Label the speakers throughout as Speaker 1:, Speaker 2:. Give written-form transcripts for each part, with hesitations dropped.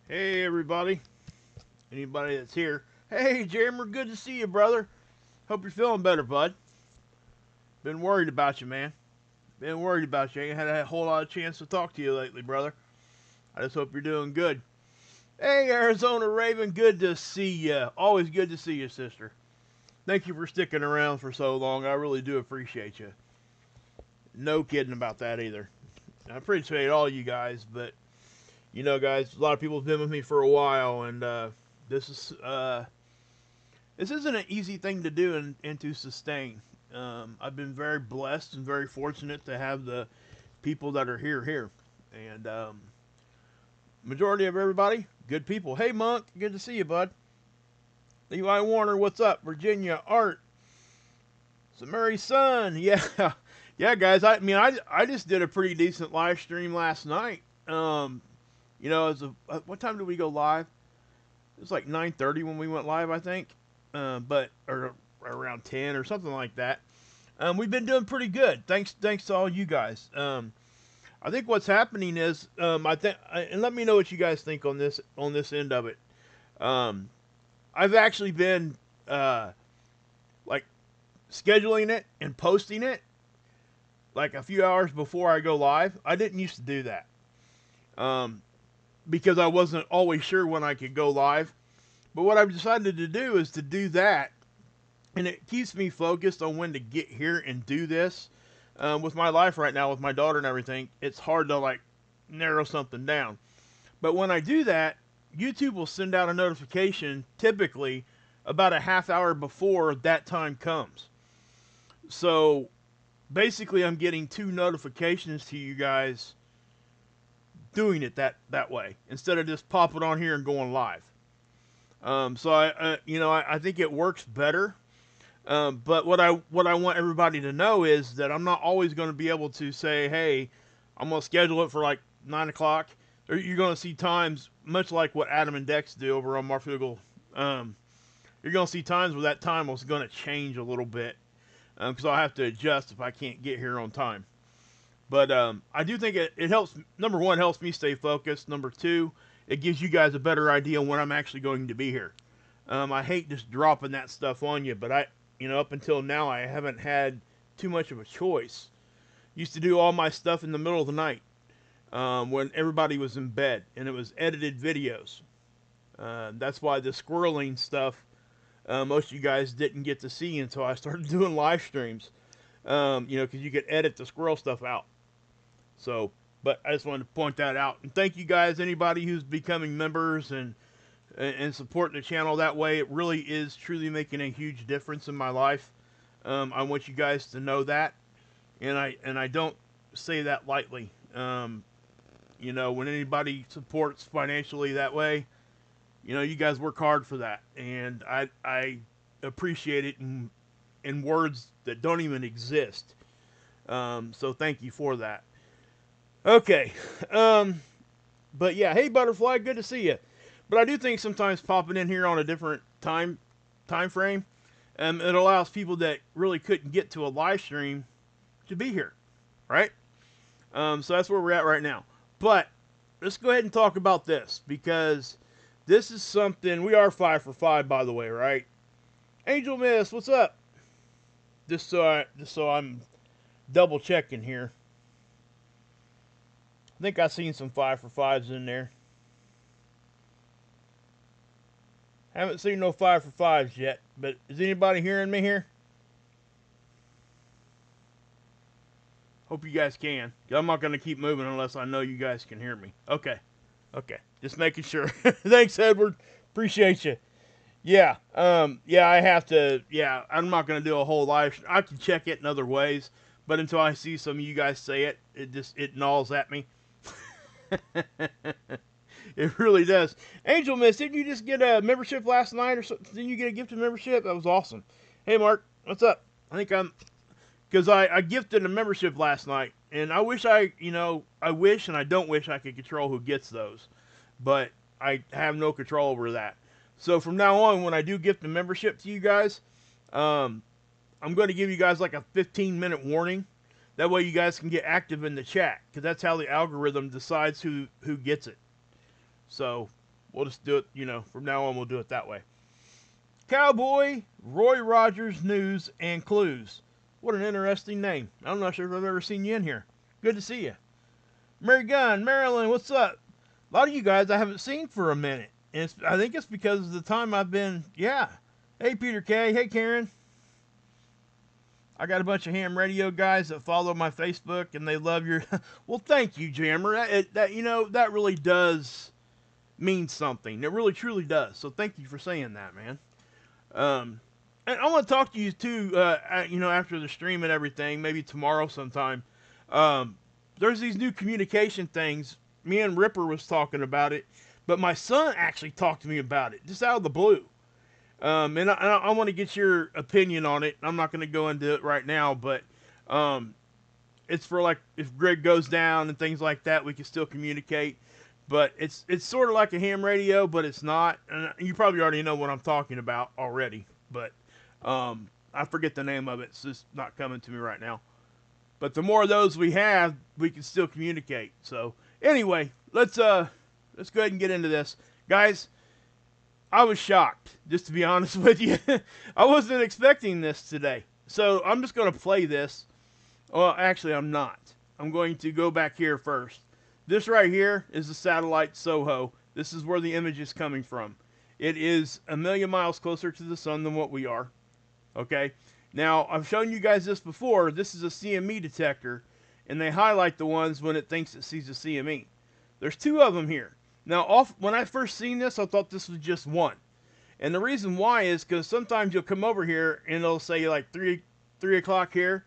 Speaker 1: Hey everybody, anybody that's here. Hey Jeremy, good to see you, brother. Hope you're feeling better, bud. Been worried about you, man. Been worried about you. Ain't had a whole lot of chance to talk to you lately, brother. I just hope you're doing good. Hey Arizona Raven, good to see you. Always good to see you, sister. Thank you for sticking around for so long. I really do appreciate you. No kidding about that either. I appreciate all you guys, but you know, guys, a lot of people have been with me for a while, and this is this isn't an easy thing to do and to sustain. I've been very blessed and very fortunate to have the people that are here, and majority of everybody, good people. Hey, Monk, good to see you, bud. Levi Warner, what's up? Virginia Art, Samari's son, yeah, yeah, guys. I mean, I just did a pretty decent live stream last night. You know, as a, what time did we go live? It was like 9:30 when we went live, I think, but or around 10 or something like that. We've been doing pretty good. Thanks to all you guys. I think what's happening is, I think, and let me know what you guys think on this end of it. Um, I've actually been like scheduling it and posting it like a few hours before I go live. I didn't used to do that. Um, because I wasn't always sure when I could go live. But what I've decided to do is to do that, and it keeps me focused on when to get here and do this. With my life right now, with my daughter and everything, it's hard to like narrow something down. But when I do that, YouTube will send out a notification typically about a half hour before that time comes. So basically, I'm getting two notifications to you guys doing it that way instead of just popping on here and going live. So I think it works better. But what I want everybody to know is that I'm not always going to be able to say, hey, I'm going to schedule it for like 9 o'clock. Or you're going to see times much like what Adam and Dex do over on Marfugal. You're going to see times where that time was going to change a little bit because I'll have to adjust if I can't get here on time. But I do think it helps. Number one, helps me stay focused. Number two, it gives you guys a better idea when I'm actually going to be here. I hate just dropping that stuff on you, but up until now, I haven't had too much of a choice. Used to do all my stuff in the middle of the night when everybody was in bed, and it was edited videos. That's why the squirreling stuff, most of you guys didn't get to see until I started doing live streams. Because you could edit the squirrel stuff out. So, but I just wanted to point that out. And thank you guys, anybody who's becoming members and supporting the channel that way. It really is truly making a huge difference in my life. I want you guys to know that. And I don't say that lightly. When anybody supports financially that way, you guys work hard for that. And I appreciate it in words that don't even exist. So thank you for that. Okay. But yeah, hey Butterfly, good to see you. But I do think sometimes popping in here on a different time frame, it allows people that really couldn't get to a live stream to be here, right? So that's where we're at right now. But let's go ahead and talk about this because this is something we are 5 for 5, by the way, right? Angel Miss, what's up? Just so I'm double checking here. I think I've seen some 5 for 5s in there. Haven't seen no 5 for 5s yet, but is anybody hearing me here? Hope you guys can. I'm not going to keep moving unless I know you guys can hear me. Okay. Just making sure. Thanks, Edward. Appreciate you. Yeah. I have to. Yeah, I'm not going to do a whole live. I can check it in other ways, but until I see some of you guys say it, it gnaws at me. It really does. Angel Miss, didn't you just get a membership last night or something? Didn't you get a gifted membership? That was awesome. Hey, Mark, what's up? Because I gifted a membership last night, and I wish I wish and I don't wish I could control who gets those, but I have no control over that. So from now on, when I do gift a membership to you guys, I'm going to give you guys like a 15-minute warning. That way you guys can get active in the chat, because that's how the algorithm decides who gets it. So we'll just do it, from now on we'll do it that way. Cowboy Roy Rogers News and Clues. What an interesting name. I'm not sure if I've ever seen you in here. Good to see you. Mary Gunn, Marilyn, what's up? A lot of you guys I haven't seen for a minute. And I think it's because of the time I've been, yeah. Hey, Peter K. Hey, Karen. I got a bunch of ham radio guys that follow my Facebook, and they love your... Well, thank you, Jammer. That really does mean something. It really, truly does. So thank you for saying that, man. And I want to talk to you, too, after the stream and everything, maybe tomorrow sometime. There's these new communication things. Me and Ripper was talking about it, but my son actually talked to me about it, just out of the blue. And I want to get your opinion on it. I'm not going to go into it right now, but it's for, like, if grid goes down and things like that, we can still communicate. But it's sort of like a ham radio, but it's not. And you probably already know what I'm talking about already. But I forget the name of it. It's just not coming to me right now. But the more of those we have, we can still communicate. So anyway, let's go ahead and get into this, guys. I was shocked, just to be honest with you. I wasn't expecting this today. So I'm just going to play this. Well, actually, I'm not. I'm going to go back here first. This right here is the satellite SOHO. This is where the image is coming from. It is 1 million miles closer to the sun than what we are. Okay? Now, I've shown you guys this before. This is a CME detector, and they highlight the ones when it thinks it sees a CME. There's 2 of them here. Now, when I first seen this, I thought this was just one. And the reason why is because sometimes you'll come over here and it'll say like 3 o'clock here.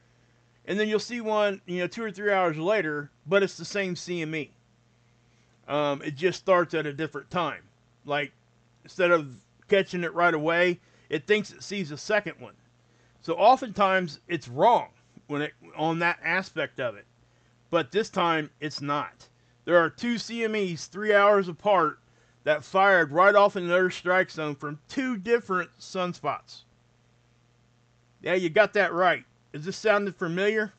Speaker 1: And then you'll see one, 2 or 3 hours later, but it's the same CME. It just starts at a different time. Like, instead of catching it right away, it thinks it sees a second one. So oftentimes it's wrong on that aspect of it. But this time it's not. There are 2 CMEs 3 hours apart that fired right off in the Earth strike zone from 2 different sunspots. Yeah, you got that right. Is this sounding familiar?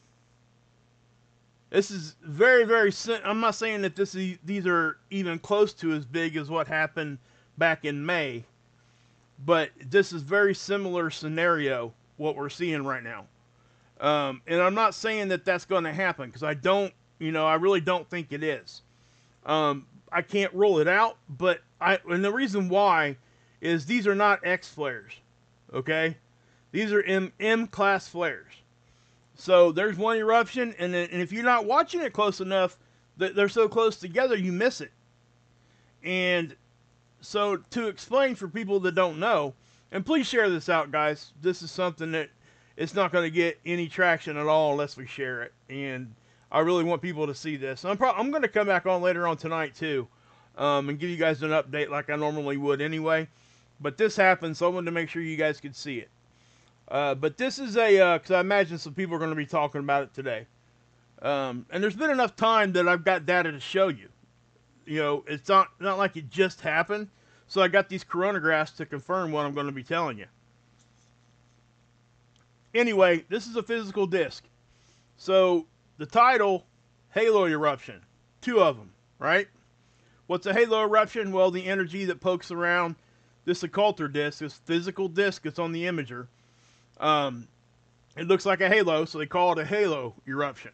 Speaker 1: This is very, very... I'm not saying that these are even close to as big as what happened back in May. But this is very similar scenario, what we're seeing right now. And I'm not saying that that's going to happen, because I don't... I really don't think it is. I can't rule it out, and the reason why is these are not X flares, okay? These are M-class flares. So there's one eruption, and if you're not watching it close enough, they're so close together, you miss it. And so to explain for people that don't know, and please share this out, guys. This is something that it's not going to get any traction at all unless we share it. And I really want people to see this. I'm going to come back on later on tonight, too, and give you guys an update like I normally would anyway. But this happened, so I wanted to make sure you guys could see it. But this is because I imagine some people are going to be talking about it today. And there's been enough time that I've got data to show you. It's not like it just happened. So I got these coronagraphs to confirm what I'm going to be telling you. Anyway, this is a physical disk. So the title, Halo Eruption. 2 of them, right? What's a halo eruption? Well, the energy that pokes around this occulter disk, this physical disk that's on the imager. It looks like a halo, so they call it a halo eruption.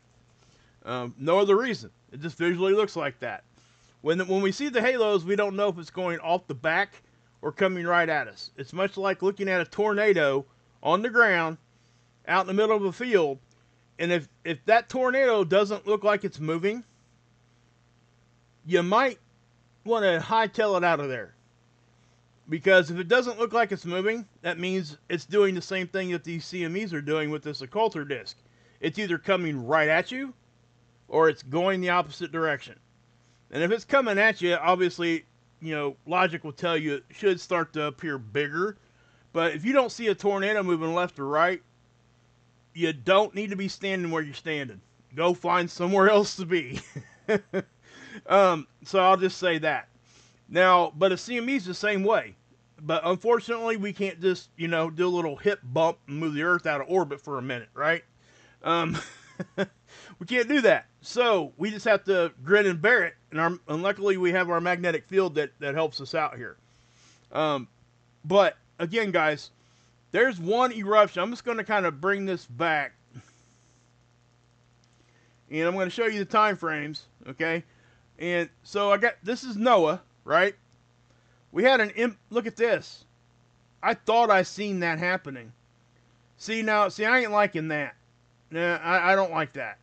Speaker 1: No other reason. It just visually looks like that. When we see the halos, we don't know if it's going off the back or coming right at us. It's much like looking at a tornado on the ground out in the middle of a field. And if that tornado doesn't look like it's moving, you might want to hightail it out of there. Because if it doesn't look like it's moving, that means it's doing the same thing that these CMEs are doing with this occulter disk. It's either coming right at you, or it's going the opposite direction. And if it's coming at you, obviously, logic will tell you it should start to appear bigger. But if you don't see a tornado moving left or right, you don't need to be standing where you're standing. Go find somewhere else to be. So I'll just say that. Now, but a CME is the same way. But unfortunately, we can't just, do a little hip bump and move the Earth out of orbit for a minute, right? We can't do that. So we just have to grin and bear it And luckily we have our magnetic field that helps us out here. But again, guys, there's one eruption. I'm just going to kind of bring this back, and I'm going to show you the time frames, okay? And so this is Noah, right? We had look at this. I thought I seen that happening. See, I ain't liking that. Nah, I don't like that.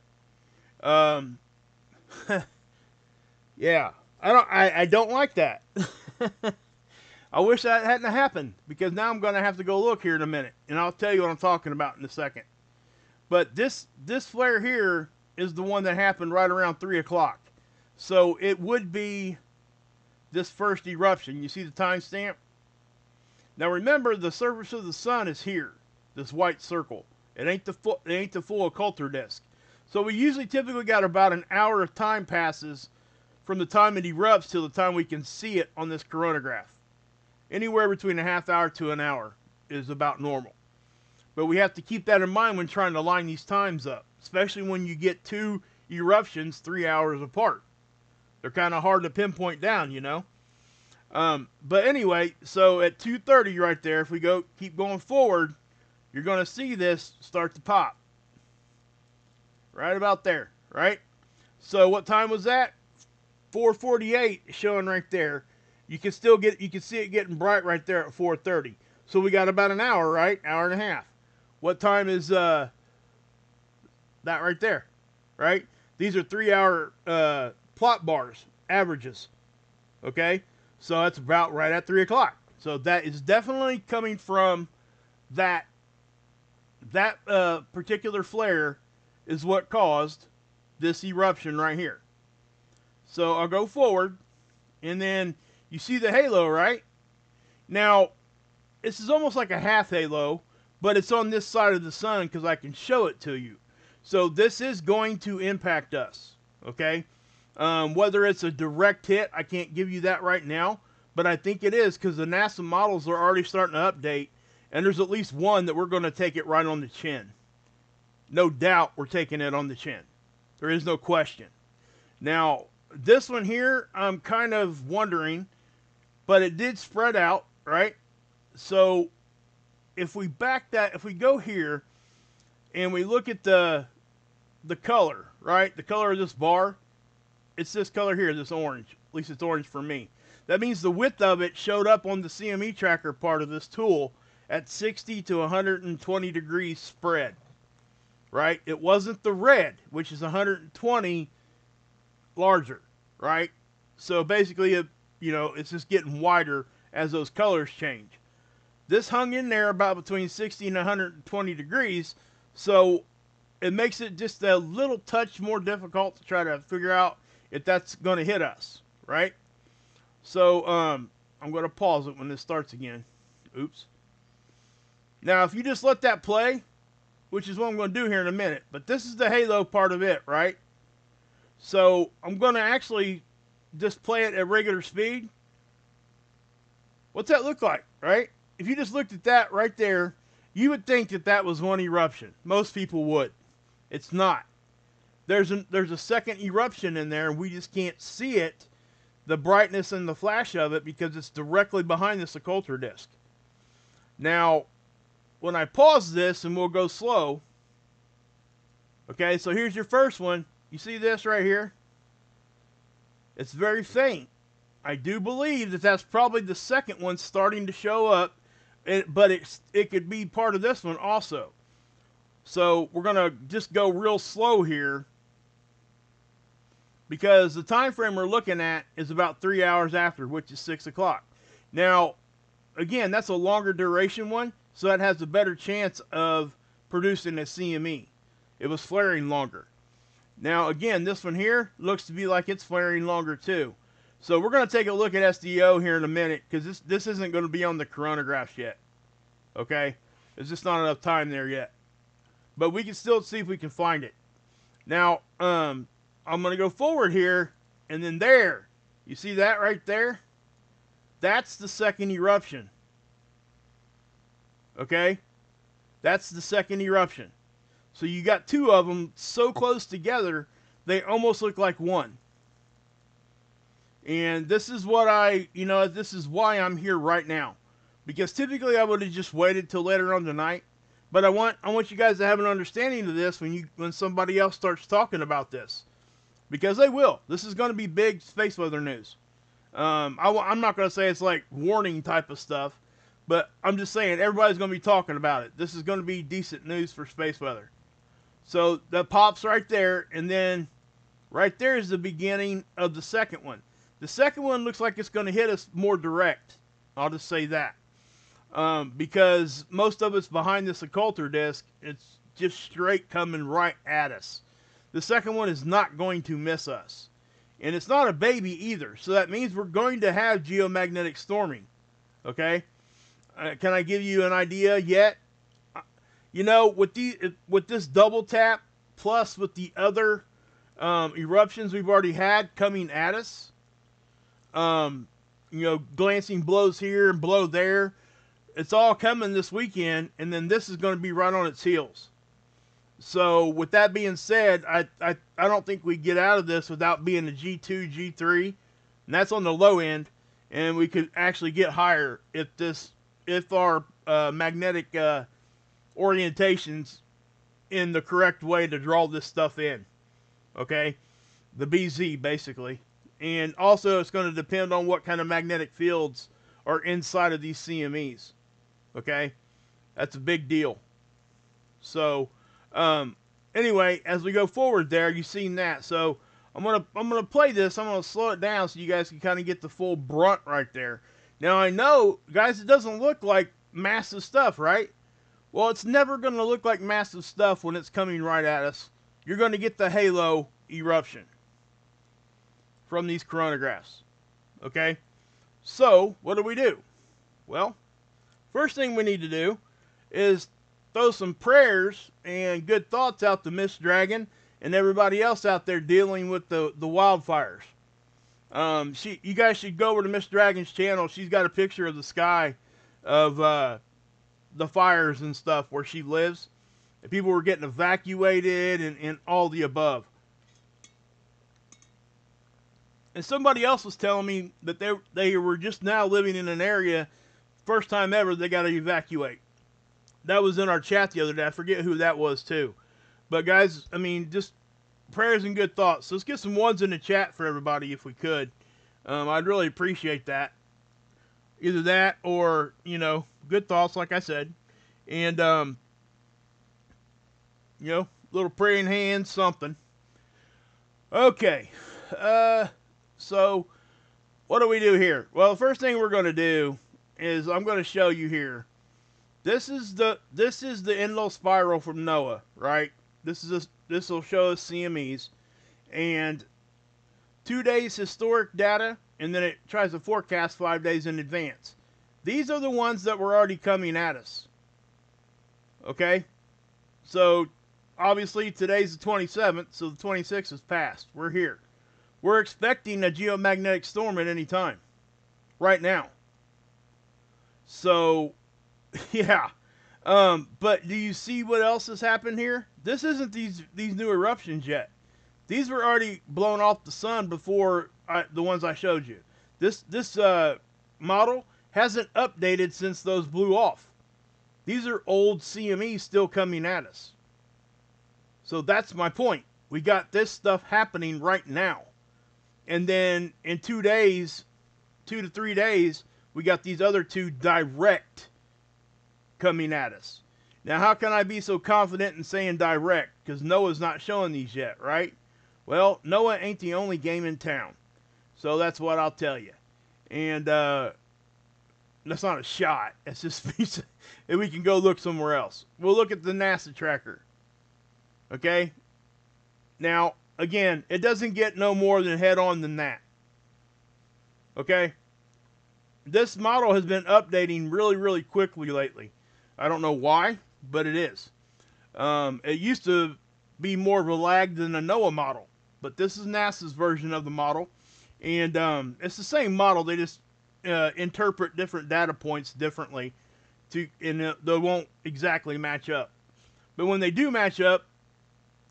Speaker 1: Yeah, I don't like that. I wish that hadn't happened, because now I'm going to have to go look here in a minute, and I'll tell you what I'm talking about in a second. But this flare here is the one that happened right around 3 o'clock. So it would be this first eruption. You see the timestamp? Now remember, the surface of the sun is here, this white circle. It ain't the full occulter disk. So we usually typically got about an hour of time passes from the time it erupts till the time we can see it on this coronagraph. Anywhere between a half hour to an hour is about normal. But we have to keep that in mind when trying to line these times up, especially when you get two eruptions 3 hours apart. They're kind of hard to pinpoint down, you know. But anyway, so at 2:30 right there, if we keep going forward, you're going to see this start to pop. Right about there, right? So what time was that? 4:48 showing right there. You can see it getting bright right there at 4:30. So we got about an hour, right? Hour and a half. What time is that right there, right? These are 3-hour plot bars, averages. Okay? So that's about right at 3 o'clock. So that is definitely coming from that particular flare is what caused this eruption right here. So I'll go forward, and then you see the halo, right? Now, this is almost like a half halo, but it's on this side of the sun because I can show it to you. So this is going to impact us, okay? Whether it's a direct hit, I can't give you that right now, but I think it is, because the NASA models are already starting to update, and there's at least one that we're going to take it right on the chin. No doubt we're taking it on the chin. There is no question. Now, this one here, I'm kind of wondering, but it did spread out, right? So if we go here and we look at the color, right? The color of this bar, it's this color here, this orange. At least it's orange for me. That means the width of it showed up on the CME tracker part of this tool at 60 to 120 degrees spread, right? It wasn't the red, which is 120 larger, right? So basically, it's just getting wider as those colors change. This hung in there about between 60 and 120 degrees, so it makes it just a little touch more difficult to try to figure out if that's going to hit us, right? So I'm going to pause it when this starts again. Oops. Now, if you just let that play, which is what I'm going to do here in a minute, but this is the halo part of it, right? So I'm going to actually just play it at regular speed. What's that look like, right? If you just looked at that right there, you would think that that was one eruption. Most people would. It's not. There's a second eruption in there, and we just can't see it, the brightness and the flash of it, because it's directly behind this occulter disk. Now, when I pause this, and we'll go slow, okay, so here's your first one. You see this right here? It's very faint. I do believe that that's probably the second one starting to show up, but it could be part of this one also. So we're going to just go real slow here, because the time frame we're looking at is about 3 hours after, which is 6 o'clock. Now, again, that's a longer duration one, so that has a better chance of producing a CME. It was flaring longer. Now, again, this one here looks to be like it's flaring longer too. So we're going to take a look at SDO here in a minute, because this isn't going to be on the coronagraphs yet. Okay? There's just not enough time there yet. But we can still see if we can find it. Now, I'm going to go forward here, and then there. You see that right there? That's the second eruption. Okay? That's the second eruption. So you got two of them so close together, they almost look like one. And this is what this is why I'm here right now. Because typically I would have just waited till later on tonight. But I want you guys to have an understanding of this when somebody else starts talking about this. Because they will. This is going to be big space weather news. I'm not going to say it's like warning type of stuff. But I'm just saying everybody's going to be talking about it. This is going to be decent news for space weather. So that pops right there. And then right there is the beginning of the second one. The second one looks like it's going to hit us more direct. I'll just say that. Because most of it's behind this occulter disk. It's just straight coming right at us. The second one is not going to miss us. And it's not a baby either. So that means we're going to have geomagnetic storming. Okay? Can I give you an idea yet? With this double tap, plus with the other eruptions we've already had coming at us, glancing blows here and blow there, it's all coming this weekend, and then this is going to be right on its heels. So with that being said, I don't think we get out of this without being a G2, G3, and that's on the low end, and we could actually get higher if our magnetic orientations in the correct way to draw this stuff in. Okay? The BZ, basically. And also, it's going to depend on what kind of magnetic fields are inside of these CMEs. Okay? That's a big deal. So, anyway, as we go forward there, you've seen that. So, I'm gonna play this. I'm gonna slow it down so you guys can kind of get the full brunt right there. Now, I know, guys, it doesn't look like massive stuff, right? Well, it's never going to look like massive stuff when it's coming right at us. You're going to get the halo eruption from these coronagraphs. Okay? So, what do? Well, first thing we need to do is throw some prayers and good thoughts out to Miss Dragon and everybody else out there dealing with the wildfires. You guys should go over to Miss Dragon's channel. She's got a picture of the sky of the fires and stuff where she lives. And people were getting evacuated and all the above. And somebody else was telling me that they were just now living in an area, first time ever they got to evacuate. That was in our chat the other day. I forget who that was too. But guys, I mean, just prayers and good thoughts. So let's get some ones in the chat for everybody if we could. I'd really appreciate that. Either that or, good thoughts, like I said. And, little praying hands, something. Okay. So, what do we do here? Well, the first thing we're going to do is I'm going to show you here. This is the Enlil spiral from NOAA, right? This will show us CMEs. And 2 days historic data, and then it tries to forecast 5 days in advance. These are the ones that were already coming at us. Okay? So, obviously, today's the 27th, so the 26th is passed. We're here. We're expecting a geomagnetic storm at any time. Right now. So, yeah. But do you see what else has happened here? This isn't these new eruptions yet. These were already blown off the sun before the ones I showed you. This model hasn't updated since those blew off. These are old CMEs still coming at us. So that's my point. We got this stuff happening right now. And then in 2 days, 2 to 3 days, we got these other two direct coming at us. Now, how can I be so confident in saying direct? Because NOAA's not showing these yet, right? Well, NOAA ain't the only game in town. So that's what I'll tell you. And that's not a shot. It's just and we can go look somewhere else. We'll look at the NASA tracker. Okay? Now, again, it doesn't get no more than head on than that. Okay? This model has been updating really, really quickly lately. I don't know why, but it is. It used to be more of a lag than a NOAA model, but this is NASA's version of the model, and it's the same model. They just interpret different data points differently, and they won't exactly match up. But when they do match up,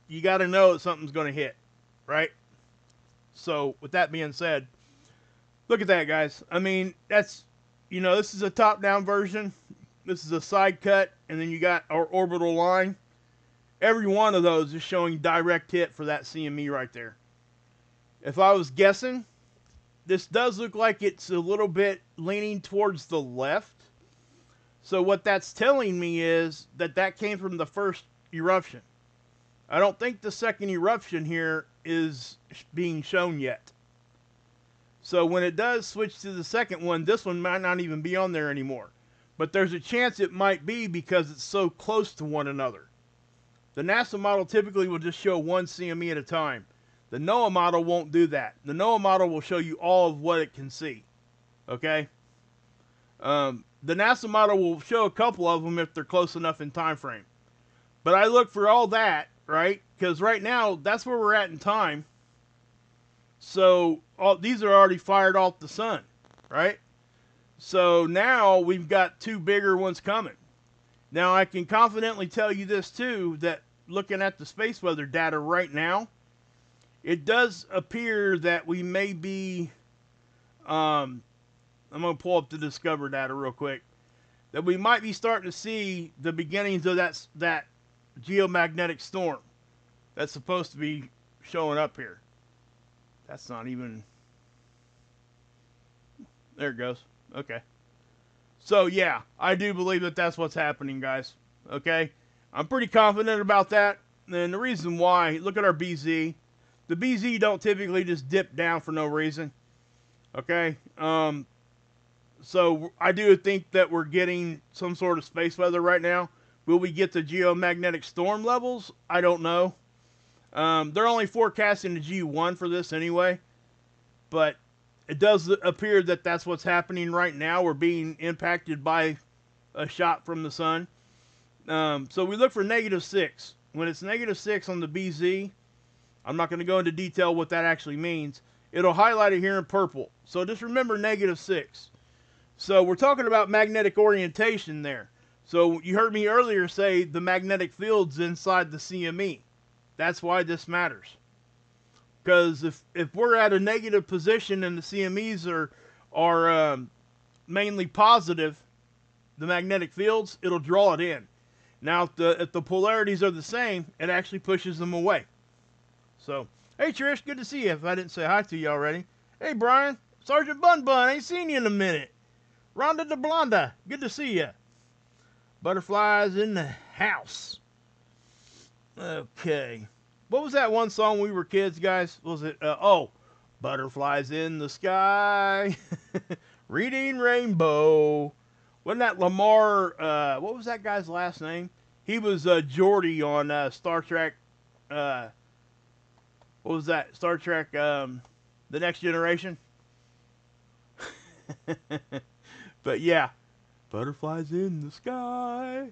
Speaker 1: you got to know that something's going to hit, right? So with that being said, Look at that, guys. I mean, that's, this is a top-down version. This is a side cut, and then you got our orbital line. Every one of those is showing direct hit for that CME right there. If I was guessing, this does look like it's a little bit leaning towards the left. So what that's telling me is that that came from the first eruption. I don't think the second eruption here is being shown yet. So when it does switch to the second one, this one might not even be on there anymore. But there's a chance it might be because it's so close to one another. The NASA model typically will just show one CME at a time. The NOAA model won't do that. The NOAA model will show you all of what it can see. Okay? The NASA model will show a couple of them if they're close enough in time frame. But I look for all that, right? Because right now, that's where we're at in time. So these are already fired off the sun, right? So now we've got two bigger ones coming. Now I can confidently tell you this too, that looking at the space weather data right now, it does appear that we may be, I'm going to pull up the Discover data real quick, that we might be starting to see the beginnings of that geomagnetic storm that's supposed to be showing up here. That's not even, there it goes. Okay. So yeah, I do believe that that's what's happening, guys. Okay? I'm pretty confident about that. And the reason why, look at our BZ. The BZ don't typically just dip down for no reason. Okay? So I do think that we're getting some sort of space weather right now. Will we get the geomagnetic storm levels? I don't know. They're only forecasting the G1 for this anyway. But it does appear that that's what's happening right now. We're being impacted by a shot from the sun. So we look for -6. When it's -6 on the BZ, I'm not going to go into detail what that actually means. It'll highlight it here in purple. So just remember -6. So we're talking about magnetic orientation there. So you heard me earlier say the magnetic field's inside the CME. That's why this matters. Because if we're at a negative position and the CMEs are mainly positive, the magnetic fields, it'll draw it in. Now, if the polarities are the same, it actually pushes them away. So, hey Trish, good to see you. If I didn't say hi to you already. Hey Brian, Sergeant Bun Bun, I ain't seen you in a minute. Rhonda de Blonda, good to see you. Butterflies in the house. Okay. What was that one song when we were kids, guys? What was it? Butterflies in the sky. Reading Rainbow. Wasn't that Lamar, what was that guy's last name? He was Geordi on Star Trek, what was that? Star Trek, The Next Generation? But yeah, butterflies in the sky.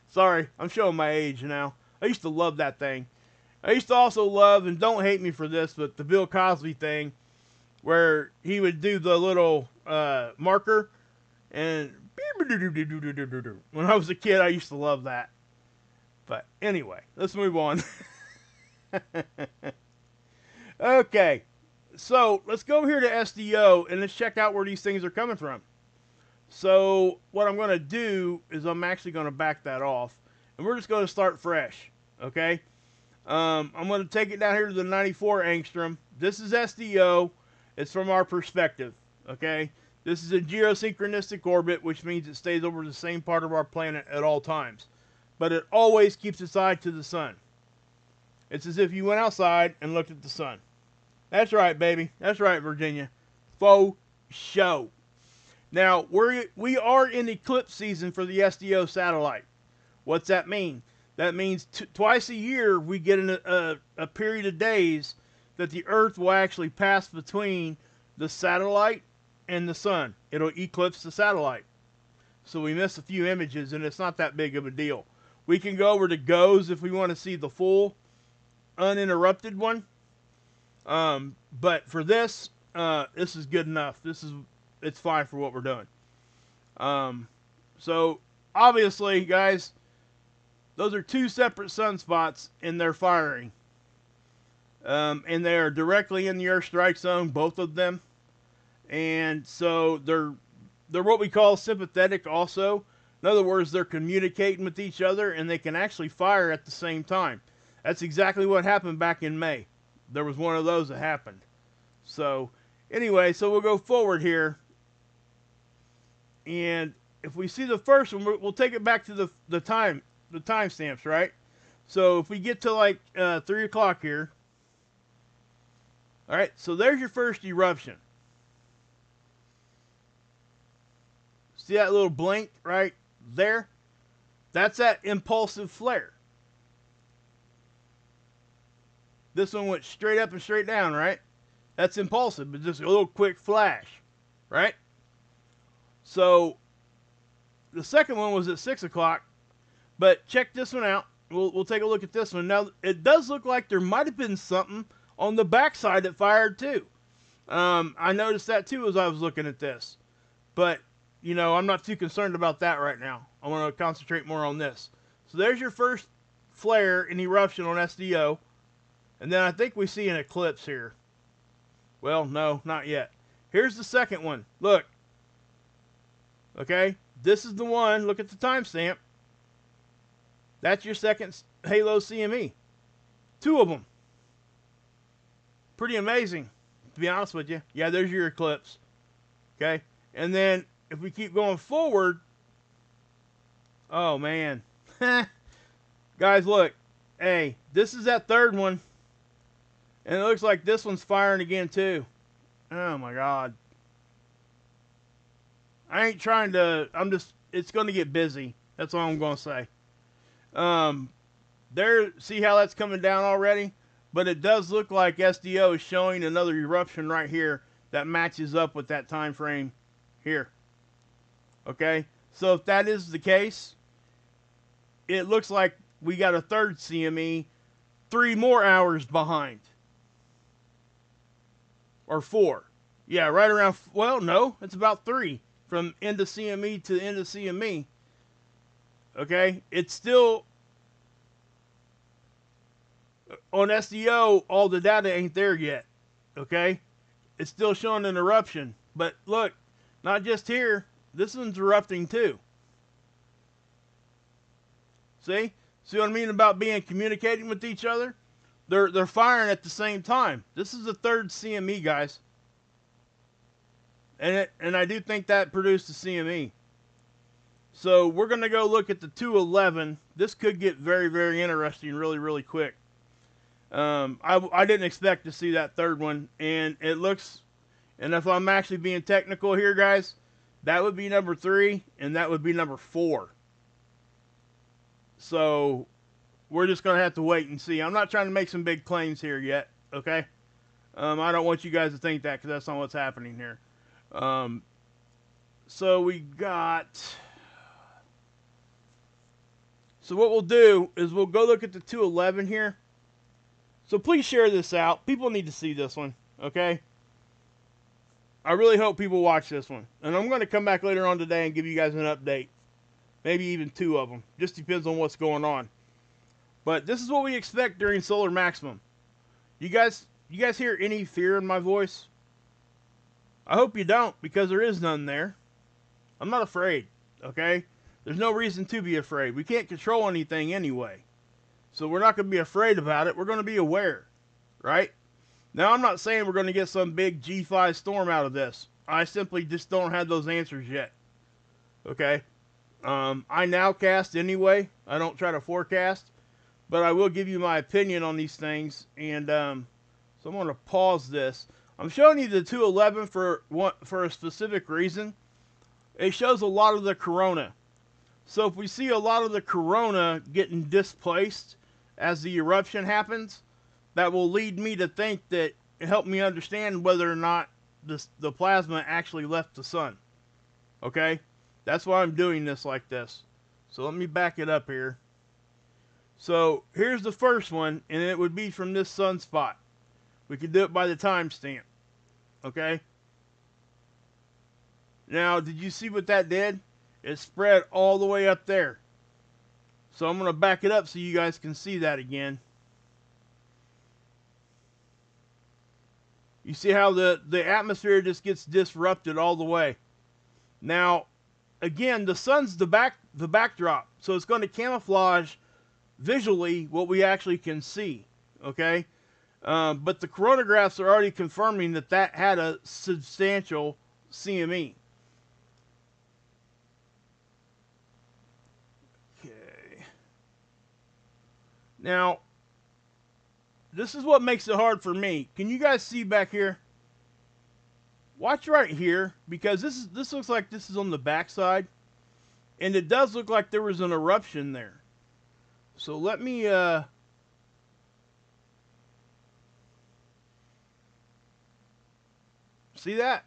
Speaker 1: Sorry, I'm showing my age now. I used to love that thing. I used to also love, and don't hate me for this, but the Bill Cosby thing, where he would do the little marker, and when I was a kid, I used to love that. But anyway, let's move on. Okay, so let's go here to SDO, and let's check out where these things are coming from. So what I'm going to do is I'm actually going to back that off, and we're just going to start fresh, okay? I'm going to take it down here to the 94 angstrom. This is SDO. It's from our perspective, okay? This is a geosynchronistic orbit, which means it stays over the same part of our planet at all times. But it always keeps its eye to the sun. It's as if you went outside and looked at the sun. That's right, baby. That's right, Virginia. Faux show. Now, we are in eclipse season for the SDO satellite. What's that mean? That means twice a year we get a period of days that the Earth will actually pass between the satellite and the sun. It'll eclipse the satellite. So we miss a few images, and it's not that big of a deal. We can go over to GOES if we want to see the full uninterrupted one. But for this, this is good enough. It's fine for what we're doing. So obviously, guys, those are two separate sunspots, and they're firing. And they are directly in the Earth strike zone, both of them. And so they're what we call sympathetic also. In other words, they're communicating with each other and they can actually fire at the same time. That's exactly what happened back in May. There was one of those that happened. So anyway, so we'll go forward here. And if we see the first one, we'll take it back to the timestamps, right? So if we get to like 3 o'clock here. All right, so there's your first eruption. See that little blink right there? That's that impulsive flare. This one went straight up and straight down, right? That's impulsive, but just a little quick flash, right? So the second one was at 6 o'clock, but check this one out. We'll take a look at this one. Now, it does look like there might have been something on the backside that fired too. I noticed that too as I was looking at this. But, you know, I'm not too concerned about that right now. I want to concentrate more on this. So there's your first flare and eruption on SDO. And then I think we see an eclipse here. Well, no, not yet. Here's the second one. Look. Okay, this is the one. Look at the timestamp. That's your second Halo CME. 2 of them. Pretty amazing, to be honest with you. Yeah, there's your eclipse. Okay, and then if we keep going forward, oh man. Guys, look. Hey, this is that third one. And it looks like this one's firing again too. Oh my God. I ain't trying to, it's going to get busy. That's all I'm going to say. There, see how that's coming down already? But it does look like SDO is showing another eruption right here that matches up with that time frame here. Okay? So if that is the case, it looks like we got a third CME 3 more hours behind. Or 4. Yeah, right around, well, no, it's about 3 from end of CME to end of CME. Okay? It's still, on SDO, all the data ain't there yet. Okay? It's still showing an eruption. But look, not just here, this one's erupting too. See? See what I mean about communicating with each other? They're firing at the same time. This is the third CME, guys. And I do think that produced a CME. So we're going to go look at the 211. This could get very, very interesting really, really quick. I didn't expect to see that third one. And it looks, and if I'm actually being technical here, guys, that would be number 3 and that would be number 4. So we're just going to have to wait and see. I'm not trying to make some big claims here yet, okay? I don't want you guys to think that because that's not what's happening here. So we got... So what we'll do is we'll go look at the 211 here. So please share this out. People need to see this one, okay? I really hope people watch this one. And I'm going to come back later on today and give you guys an update. Maybe even 2 of them. Just depends on what's going on. But this is what we expect during solar maximum. You guys hear any fear in my voice? I hope you don't, because there is none there. I'm not afraid, okay? There's no reason to be afraid. We can't control anything anyway. So we're not going to be afraid about it. We're going to be aware, right? Now, I'm not saying we're going to get some big G5 storm out of this. I simply just don't have those answers yet, okay? I nowcast anyway. I don't try to forecast. But I will give you my opinion on these things. And so I'm going to pause this. I'm showing you the 211 for a specific reason. It shows a lot of the corona. So if we see a lot of the corona getting displaced as the eruption happens, that will lead me to think that, help me understand whether or not the plasma actually left the sun. Okay? That's why I'm doing this like this. So let me back it up here. So here's the first one, and it would be from this sunspot. We could do it by the timestamp. Okay? Now, did you see what that did? It spread all the way up there. So I'm going to back it up so you guys can see that again. You see how the atmosphere just gets disrupted all the way. Now, again, the sun's the backdrop, so it's going to camouflage visually what we actually can see. Okay, but the coronagraphs are already confirming that that had a substantial CME. Okay. Now, this is what makes it hard for me. Can you guys see back here? Watch right here, because this looks like this is on the backside, and it does look like there was an eruption there. So let me see that?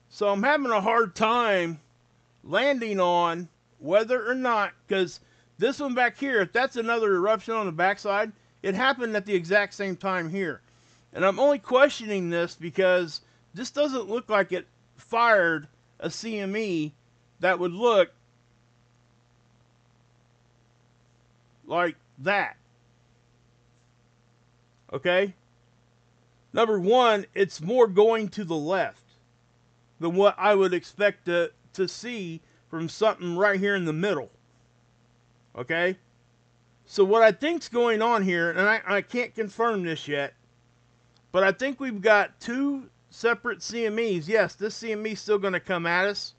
Speaker 1: So I'm having a hard time landing on whether or not, because this one back here, if that's another eruption on the backside, it happened at the exact same time here. And I'm only questioning this because this doesn't look like it fired a CME that would look like that. Okay? Number one, it's more going to the left than what I would expect to see from something right here in the middle. Okay? So what I think's going on here, and I can't confirm this yet, but I think we've got two separate CMEs. Yes, this CME is still going to come at us,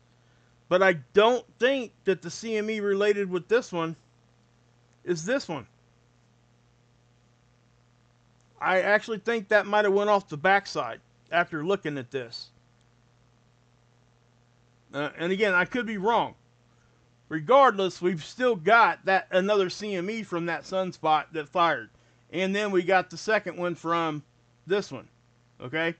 Speaker 1: but I don't think that the CME related with this one is this one. I actually think that might have went off the backside after looking at this. And again, I could be wrong. Regardless, we've still got that another CME from that sunspot that fired. And then we got the second one from this one. Okay?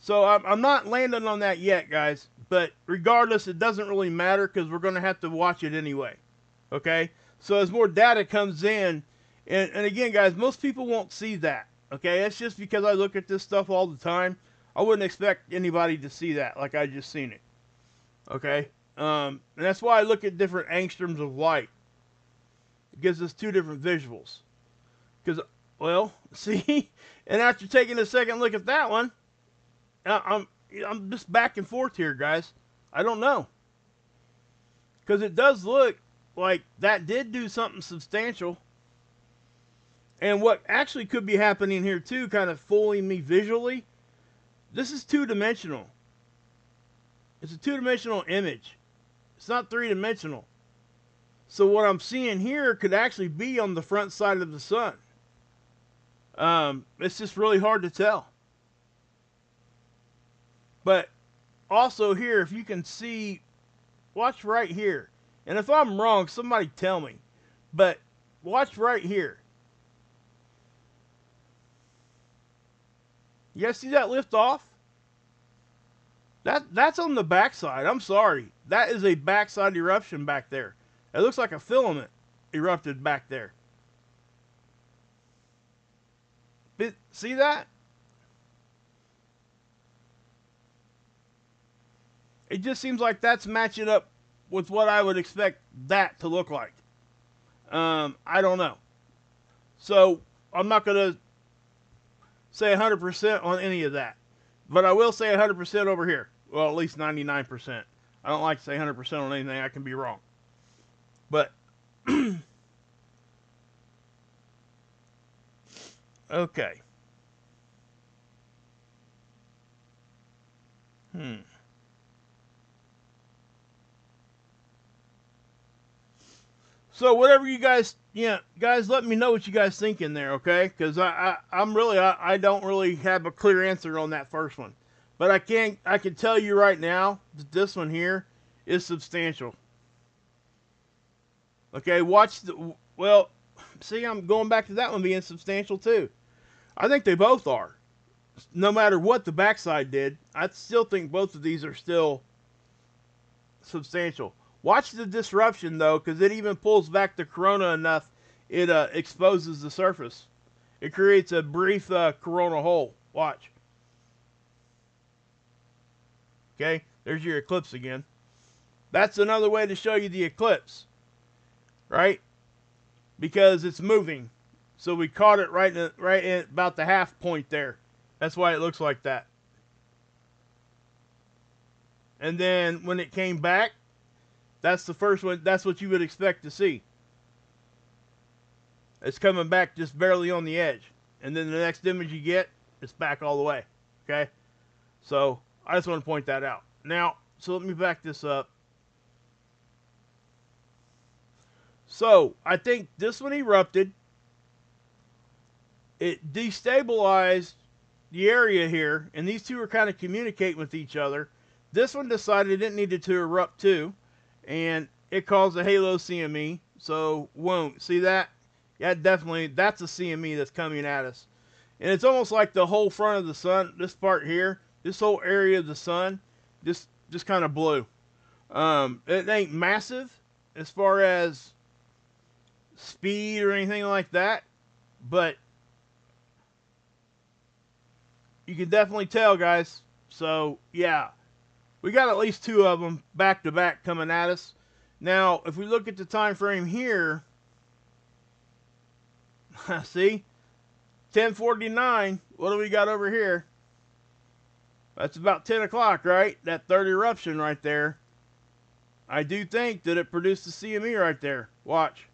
Speaker 1: So I'm not landing on that yet, guys. But regardless, it doesn't really matter because we're going to have to watch it anyway. Okay? So as more data comes in, and again, guys, most people won't see that. Okay? It's just because I look at this stuff all the time. I wouldn't expect anybody to see that like I just seen it. Okay? And that's why I look at different angstroms of light. It gives us two different visuals. Because, well, see, and after taking a second look at that one, I'm just back and forth here, guys. I don't know. Because it does look like that did do something substantial. And what actually could be happening here too, kind of fooling me visually, this is two-dimensional. It's a two-dimensional image. It's not three-dimensional. So what I'm seeing here could actually be on the front side of the sun. It's just really hard to tell. But also here, if you can see, watch right here. And if I'm wrong, somebody tell me. But watch right here. You guys see that lift off? That's on the backside. I'm sorry. That is a backside eruption back there. It looks like a filament erupted back there. But see that? It just seems like that's matching up with what I would expect that to look like. I don't know. So I'm not going to say 100% on any of that. But I will say 100% over here. Well, at least 99%. I don't like to say 100% on anything. I can be wrong. But, okay. So whatever you guys, guys, let me know what you guys think in there, okay? Because I don't really have a clear answer on that first one. But I can tell you right now that this one here is substantial. Okay, watch the, well, see, I'm going back to that one being substantial too. I think they both are. No matter what the backside did, I still think both of these are still substantial. Watch the disruption though, because it even pulls back the corona enough, it exposes the surface. It creates a brief corona hole. Watch. Okay, there's your eclipse again. That's another way to show you the eclipse, right? Because it's moving. So we caught it right in about the half point there. That's why it looks like that. And then when it came back, that's the first one. That's what you would expect to see. It's coming back just barely on the edge. And then the next image you get, it's back all the way. Okay? So I just want to point that out. Now, so let me back this up. So I think this one erupted. It destabilized the area here, and these two are kind of communicating with each other. This one decided it needed to erupt too, and it caused a halo CME. So won't see that? Yeah, definitely. That's a CME that's coming at us, and it's almost like the whole front of the sun. This part here, this whole area of the sun, just kind of blew. It ain't massive as far as speed or anything like that, but you can definitely tell, guys. So yeah, we got at least two of them back to back coming at us. Now, if we look at the time frame here, see, 10:49. What do we got over here? That's about 10 o'clock, right? That third eruption right there. I do think that it produced a CME right there. Watch.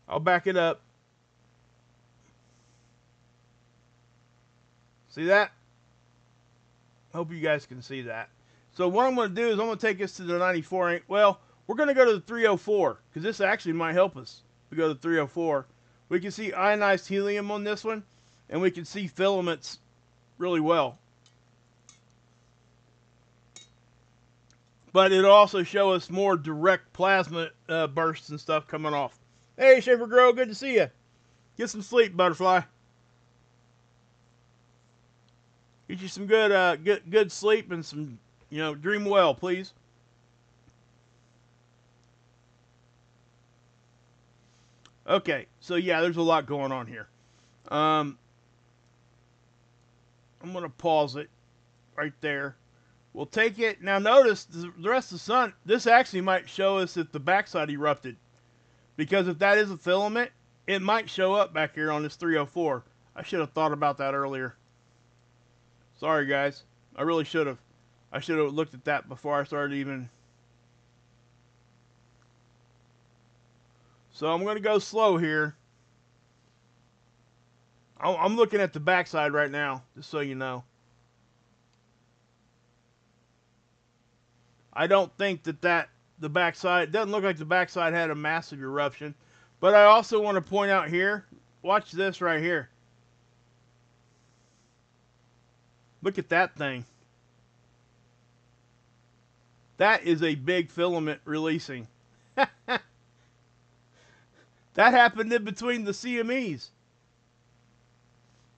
Speaker 1: I'll back it up. See that? Hope you guys can see that. So what I'm going to do is I'm going to take this to the 94. Well, we're going to go to the 304 because this actually might help us. We go to 304. We can see ionized helium on this one, and we can see filaments really well. But it'll also show us more direct plasma bursts and stuff coming off. Hey, Schaefer Grow, good to see you. Get some sleep, butterfly. Get you some good sleep and some, dream well, please. Okay, so yeah, there's a lot going on here. I'm going to pause it right there. We'll take it. Now notice the rest of the sun, this actually might show us if the backside erupted. Because if that is a filament, it might show up back here on this 304. I should have thought about that earlier. Sorry, guys. I really should have. I should have looked at that before I started even. So I'm going to go slow here. I'm looking at the backside right now, just so you know. I don't think that the backside, it doesn't look like the backside had a massive eruption. But I also want to point out here, watch this right here. Look at that thing. That is a big filament releasing. That happened in between the CMEs.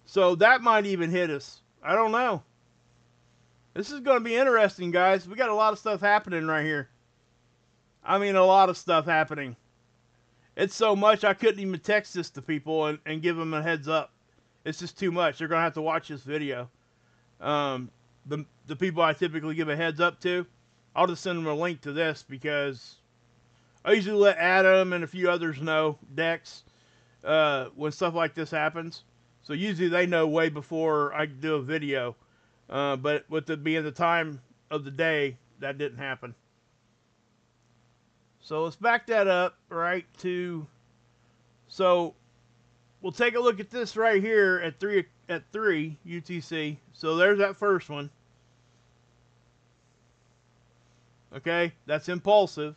Speaker 1: So that might even hit us. I don't know. This is going to be interesting, guys. We got a lot of stuff happening right here. I mean, a lot of stuff happening. It's so much I couldn't even text this to people and give them a heads up. It's just too much. They're going to have to watch this video. The people I typically give a heads up to, I'll just send them a link to this because I usually let Adam and a few others know, Dex, when stuff like this happens. So usually they know way before I do a video. But with it being the time of the day, that didn't happen. So let's back that up right to, so we'll take a look at this right here at 3 UTC. So there's that first one. Okay, that's impulsive.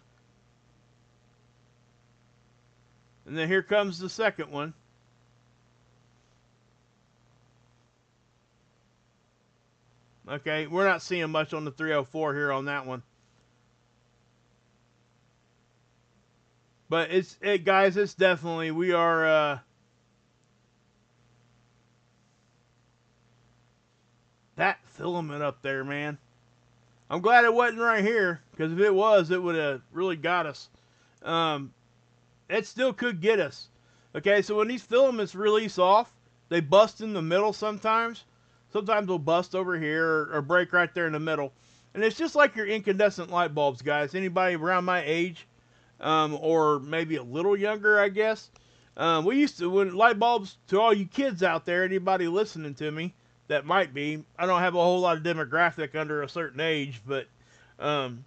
Speaker 1: And then here comes the second one. Okay, we're not seeing much on the 304 here on that one. But guys, it's definitely, we are, that filament up there, man. I'm glad it wasn't right here, because if it was, it would have really got us. It still could get us. Okay, so when these filaments release off, they bust in the middle sometimes. Sometimes they'll bust over here or break right there in the middle. And it's just like your incandescent light bulbs, guys. Anybody around my age, or maybe a little younger, I guess. We used to, when light bulbs, to all you kids out there, anybody listening to me that might be, I don't have a whole lot of demographic under a certain age, but you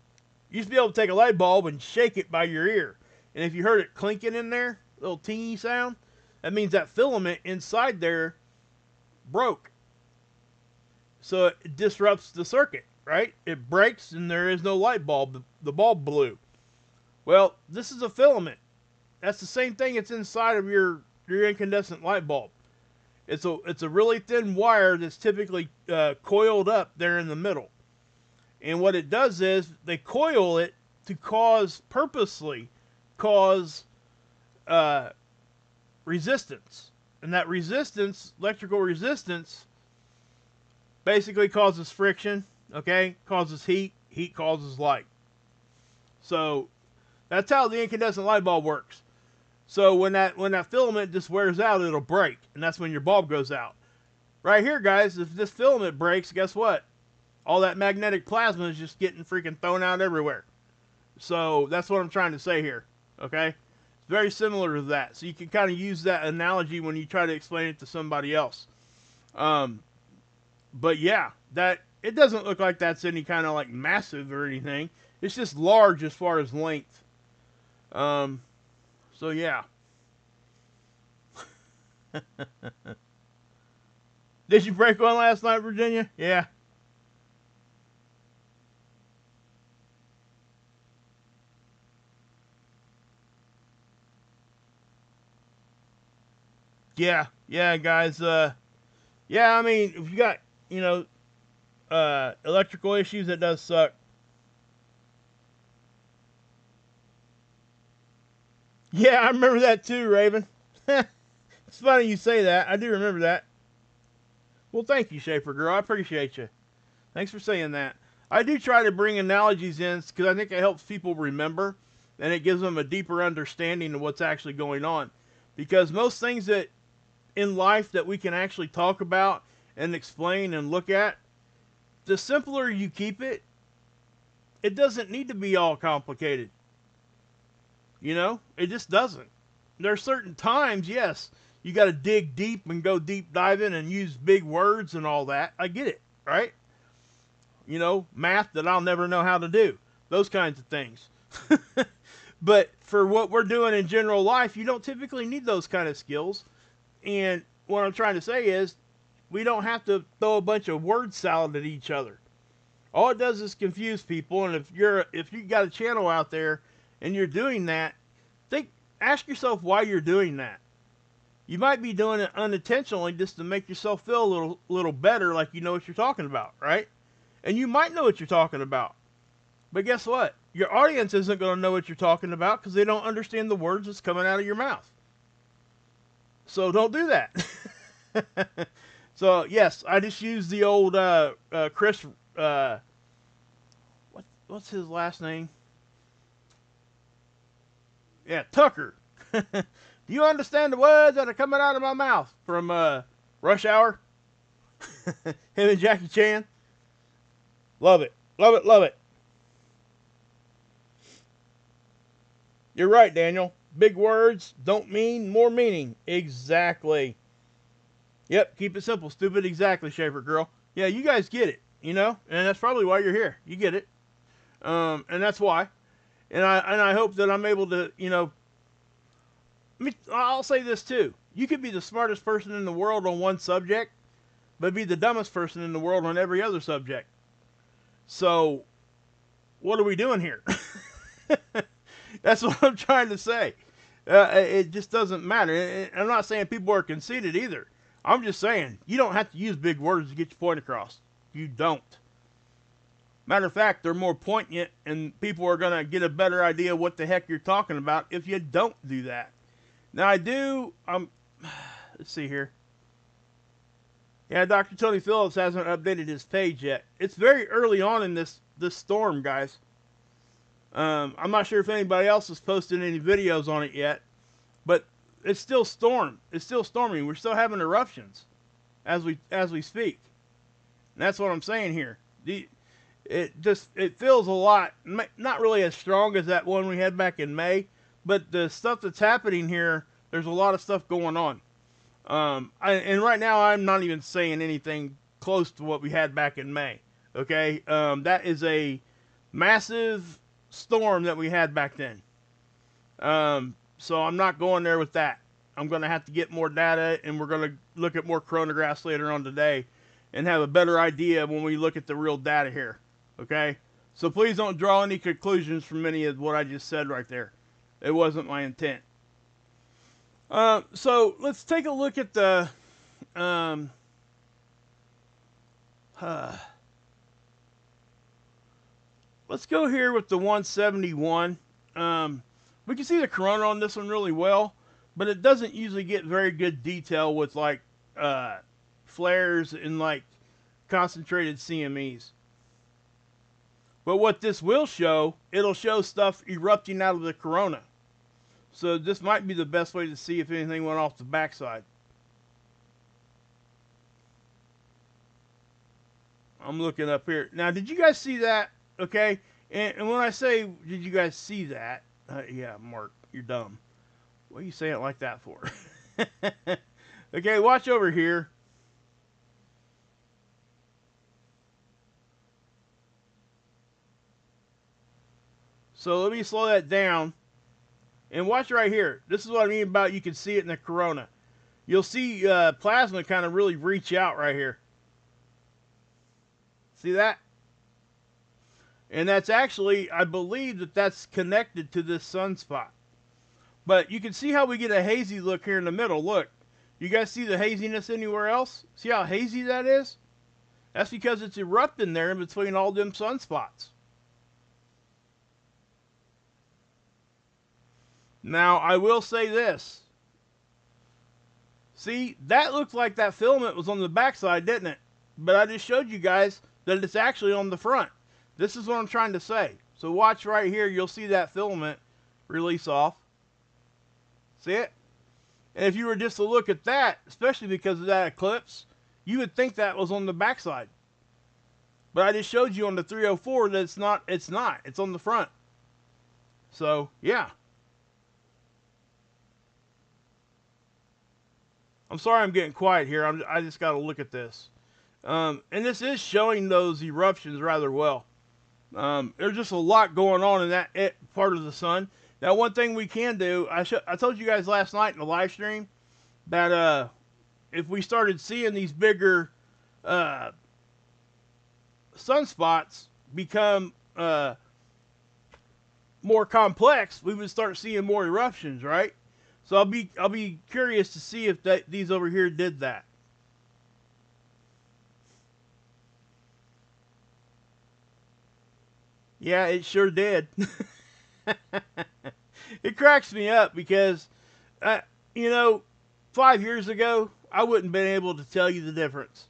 Speaker 1: used to be able to take a light bulb and shake it by your ear. And if you heard it clinking in there, little teeny sound, that means that filament inside there broke. So it disrupts the circuit, right? It breaks and there is no light bulb. The bulb blew. Well, this is a filament. That's the same thing that's inside of your incandescent light bulb. It's a really thin wire that's typically coiled up there in the middle. And what it does is they coil it to purposely cause resistance. And that resistance, electrical resistance, basically causes friction, okay? Causes heat. Heat causes light. So that's how the incandescent light bulb works. So when that filament just wears out, it'll break, and that's when your bulb goes out. Right here, guys, if this filament breaks, guess what? All that magnetic plasma is just getting freaking thrown out everywhere. So that's what I'm trying to say here, okay? It's very similar to that. So you can kind of use that analogy when you try to explain it to somebody else. But yeah, it doesn't look like that's any kind of like massive or anything. It's just large as far as length. So yeah. Did you break one last night, Virginia? Yeah. Yeah, guys. Yeah, I mean, if you got, electrical issues, it does suck. Yeah, I remember that too, Raven. It's funny you say that. I do remember that. Well, thank you, Schaefer Girl. I appreciate you. Thanks for saying that. I do try to bring analogies in because I think it helps people remember and it gives them a deeper understanding of what's actually going on. Because most things that in life that we can actually talk about and explain and look at, the simpler you keep it, it doesn't need to be all complicated. It just doesn't. There are certain times, yes, you got to dig deep and go deep diving and use big words and all that. I get it, right? Math that I'll never know how to do. Those kinds of things. But for what we're doing in general life, you don't typically need those kind of skills. And what I'm trying to say is, we don't have to throw a bunch of word salad at each other. All it does is confuse people. And if you got a channel out there and you're doing that, ask yourself why you're doing that. You might be doing it unintentionally just to make yourself feel a little better, like you know what you're talking about, right? And you might know what you're talking about. But guess what? Your audience isn't going to know what you're talking about because they don't understand the words that's coming out of your mouth. So don't do that. So yes, I just used the old Chris. What's his last name? Yeah, Tucker. Do you understand the words that are coming out of my mouth from Rush Hour? Him and Jackie Chan. Love it. Love it. Love it. You're right, Daniel. Big words don't mean more meaning. Exactly. Yep, keep it simple, stupid. Exactly, Schaefer Girl. Yeah, you guys get it, and that's probably why you're here. You get it. And that's why. And I hope that I'm able to, I'll say this too. You could be the smartest person in the world on one subject, but be the dumbest person in the world on every other subject. So, what are we doing here? That's what I'm trying to say. It just doesn't matter. I'm not saying people are conceited either. I'm just saying, you don't have to use big words to get your point across. You don't. Matter of fact, they're more poignant, and people are going to get a better idea of what the heck you're talking about if you don't do that. Now, let's see here. Yeah, Dr. Tony Phillips hasn't updated his page yet. It's very early on in this storm, guys. I'm not sure if anybody else has posted any videos on it yet, but it's still storm. It's still storming. We're still having eruptions as we speak. And that's what I'm saying here. It feels a lot, not really as strong as that one we had back in May, but the stuff that's happening here There's a lot of stuff going on. And right now I'm not even saying anything close to what we had back in May. Okay, that is a massive storm that we had back then. So I'm not going there with that. I'm going to have to get more data, and we're going to look at more coronagraphs later on today and have a better idea when we look at the real data here. Okay? So please don't draw any conclusions from any of what I just said right there. It wasn't my intent. So let's take a look at the let's go here with the 171. We can see the corona on this one really well, but it doesn't usually get very good detail with like flares and like concentrated CMEs. But what this will show, it'll show stuff erupting out of the corona. So this might be the best way to see if anything went off the backside. I'm looking up here. Now, did you guys see that? Okay. And when I say, did you guys see that? Yeah, Mark, you're dumb. What are you saying it like that for? Okay, watch over here. So let me slow that down. And watch right here. This is what I mean about you can see it in the corona. You'll see plasma kind of really reach out right here. See that? And that's actually, I believe that that's connected to this sunspot. But you can see how we get a hazy look here in the middle. Look, you guys see the haziness anywhere else? See how hazy that is? That's because it's erupting there in between all them sunspots. Now, I will say this. See, that looked like that filament was on the backside, didn't it? But I just showed you guys that it's actually on the front. This is what I'm trying to say. So watch right here. You'll see that filament release off. See it? And if you were just to look at that, especially because of that eclipse, you would think that was on the backside. But I just showed you on the 304 that it's not. It's not. It's on the front. So, yeah. I'm sorry I'm getting quiet here. I just got to look at this. And this is showing those eruptions rather well. There's just a lot going on in that part of the sun. Now, one thing we can do, I told you guys last night in the live stream that if we started seeing these bigger sunspots become more complex, we would start seeing more eruptions, right? So I'll be curious to see if these over here did that. Yeah, it sure did. It cracks me up because, you know, 5 years ago, I wouldn't have been able to tell you the difference.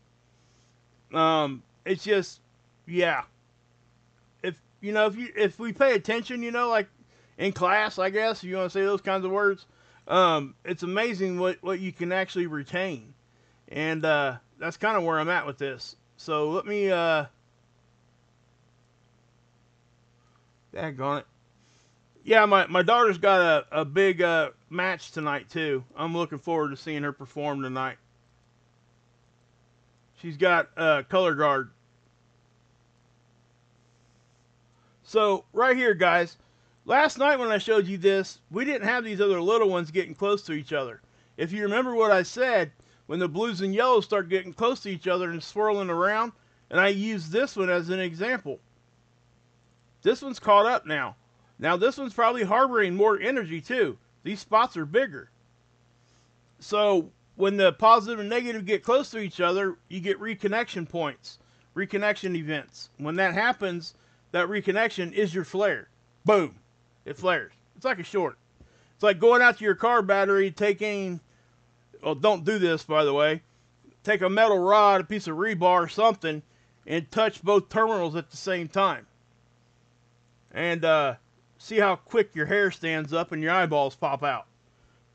Speaker 1: It's just, yeah. If we pay attention, like in class, I guess, if you want to say those kinds of words, it's amazing what you can actually retain. And that's kind of where I'm at with this. So let me, daggone it. Yeah, my daughter's got a big match tonight, too. I'm looking forward to seeing her perform tonight. She's got color guard. So, right here, guys. Last night when I showed you this, we didn't have these other little ones getting close to each other. If you remember what I said, when the blues and yellows start getting close to each other and swirling around, and I used this one as an example. This one's caught up now. Now this one's probably harboring more energy too. These spots are bigger. So when the positive and negative get close to each other, you get reconnection points, reconnection events. When that happens, that reconnection is your flare. Boom. It flares. It's like a short. It's like going out to your car battery, taking, well, don't do this, by the way. Take a metal rod, a piece of rebar or something, and touch both terminals at the same time. And see how quick your hair stands up and your eyeballs pop out.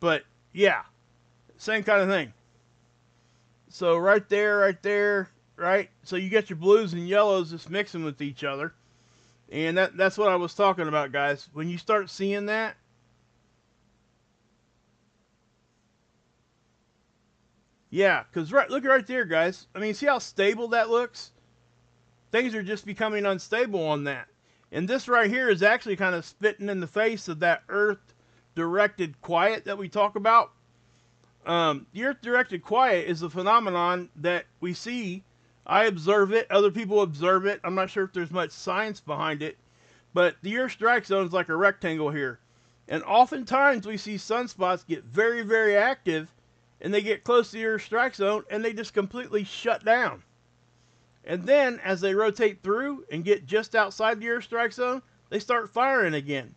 Speaker 1: But, yeah, same kind of thing. So right there, right? So you get your blues and yellows just mixing with each other. And that's what I was talking about, guys. When you start seeing that, Yeah, because look right there, guys. I mean, see how stable that looks? Things are just becoming unstable on that. And this right here is actually kind of spitting in the face of that Earth-directed quiet that we talk about. The Earth-directed quiet is a phenomenon that we see. I observe it. Other people observe it. I'm not sure if there's much science behind it. But the Earth strike zone is like a rectangle here. And oftentimes we see sunspots get very, very active. And they get close to the Earth strike zone and they just completely shut down. And then as they rotate through and get just outside the Earth strike zone, they start firing again.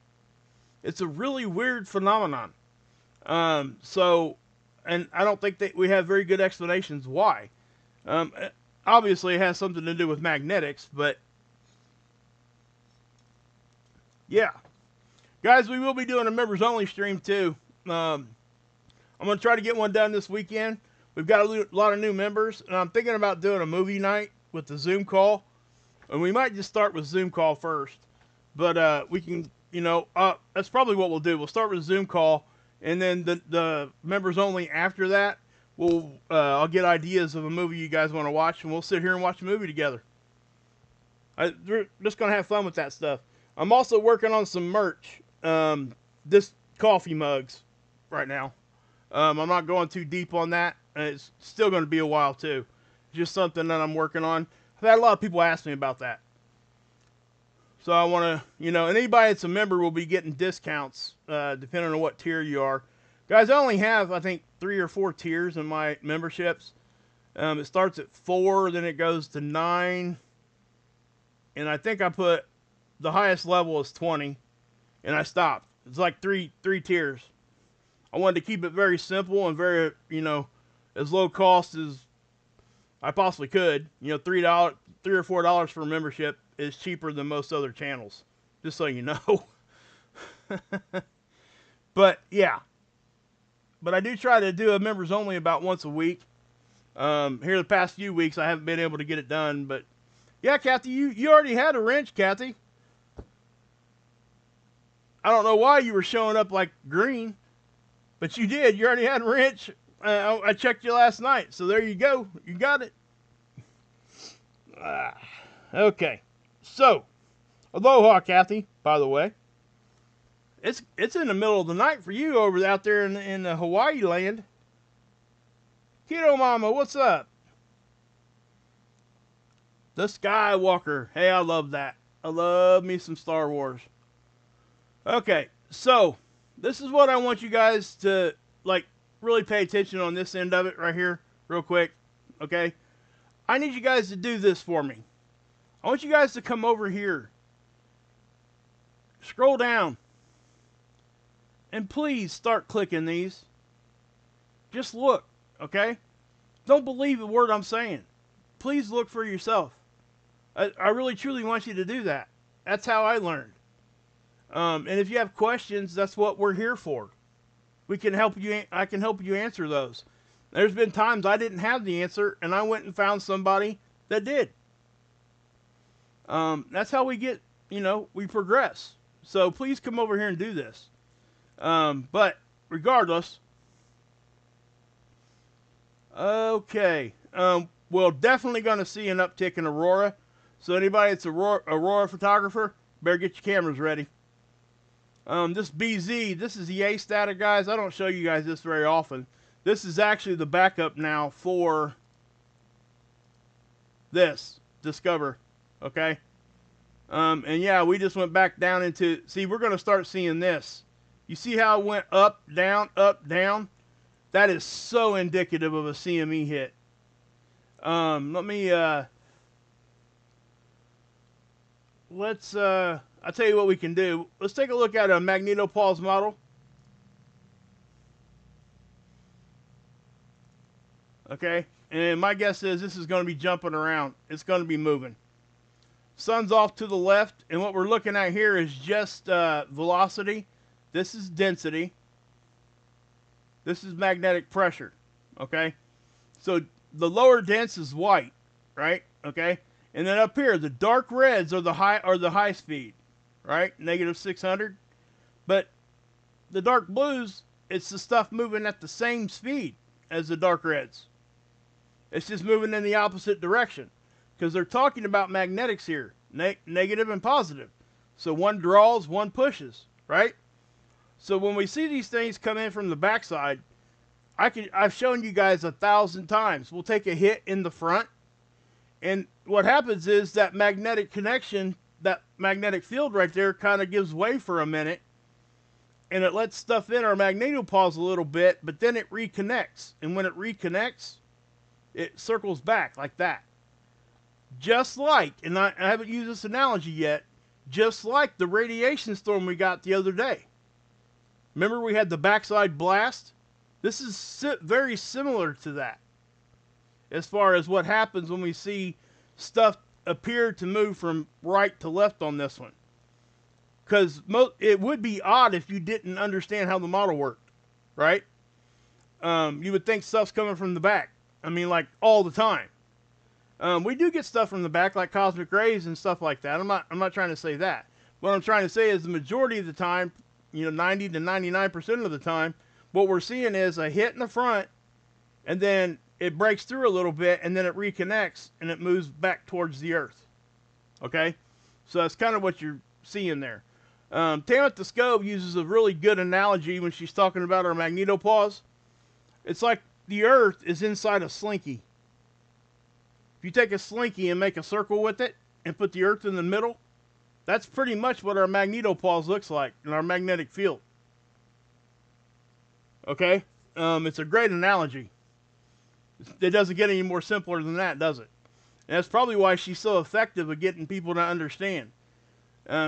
Speaker 1: It's a really weird phenomenon. And I don't think that we have very good explanations why. Obviously, it has something to do with magnetics, but yeah. Guys, we will be doing a members only stream too. I'm going to try to get one done this weekend. We've got a lot of new members, and I'm thinking about doing a movie night with the Zoom call. And we might just start with Zoom call first. But we can, that's probably what we'll do. We'll start with Zoom call, and then the members only after that, I'll get ideas of a movie you guys want to watch, and we'll sit here and watch a movie together. We're just going to have fun with that stuff. I'm also working on some merch. This coffee mugs right now. I'm not going too deep on that. And it's still going to be a while too. Just something that I'm working on. I've had a lot of people ask me about that. So I want to, and anybody that's a member will be getting discounts depending on what tier you are. Guys, I only have, I think, 3 or 4 tiers in my memberships. It starts at 4, then it goes to 9. And I think I put the highest level is 20. And I stopped. It's like three tiers. I wanted to keep it very simple and very, as low cost as I possibly could. $3 or $4 for a membership is cheaper than most other channels. Just so you know. But yeah. But I do try to do a members only about once a week. Here the past few weeks I haven't been able to get it done. But yeah, Kathy, you already had a wrench, Kathy. I don't know why you were showing up like green. But you did. You already had a wrench. I checked you last night. So there you go. You got it. Okay. So, aloha, Kathy, by the way. It's in the middle of the night for you over out there in the Hawaii land. Kiddo Mama, what's up? The Skywalker. Hey, I love that. I love me some Star Wars. Okay, so this is what I want you guys to, really pay attention on this end of it right here, real quick, okay? I need you guys to do this for me. I want you guys to come over here. Scroll down. And please start clicking these. Just look, okay? Don't believe the word I'm saying. Please look for yourself. I really, truly want you to do that. That's how I learned. And if you have questions, that's what we're here for. We can help you. I can help you answer those. There's been times I didn't have the answer, and I went and found somebody that did. That's how we get, we progress. So please come over here and do this. But regardless, okay. We're definitely going to see an uptick in Aurora. So anybody that's Aurora photographer, better get your cameras ready. This BZ, this is the A static, guys. I don't show you guys this very often. This is actually the backup now for this Discover, okay? And yeah, we just went back down into, see, we're going to start seeing this. You see how it went up, down, up, down? That is so indicative of a CME hit. I'll tell you what we can do. Let's take a look at a magnetopause model. Okay, and my guess is this is going to be jumping around. It's going to be moving. Sun's off to the left, and what we're looking at here is just velocity. This is density. This is magnetic pressure. Okay, so the lower dense is white, right? Okay, and then up here, the dark reds are the high speed. Right, -600, but the dark blues, it's the stuff moving at the same speed as the dark reds. It's just moving in the opposite direction. Because they're talking about magnetics here. Negative and positive. So one draws, one pushes, right? So when we see these things come in from the backside, I've shown you guys 1,000 times. We'll take a hit in the front, and what happens is that magnetic connection, that magnetic field right there, kind of gives way for a minute, and it lets stuff in our magnetopause a little bit, but then it reconnects, and when it reconnects, it circles back like that. Just like, and I haven't used this analogy yet, just like the radiation storm we got the other day. Remember we had the backside blast? This is very similar to that, as far as what happens when we see stuff appear to move from right to left on this one. Because it would be odd if you didn't understand how the model worked, right? You would think stuff's coming from the back. I mean, like, all the time. We do get stuff from the back, like cosmic rays and stuff like that. I'm not trying to say that. What I'm trying to say is the majority of the time, 90 to 99% of the time, what we're seeing is a hit in the front, and then it breaks through a little bit, and then it reconnects, and it moves back towards the Earth. Okay? So that's kind of what you're seeing there. Tammet the Scope uses a really good analogy when she's talking about our magnetopause. It's like the Earth is inside a slinky. If you take a slinky and make a circle with it, and put the Earth in the middle, that's pretty much what our magnetopause looks like in our magnetic field. Okay? It's a great analogy. It doesn't get any more simpler than that, does it? And that's probably why she's so effective at getting people to understand.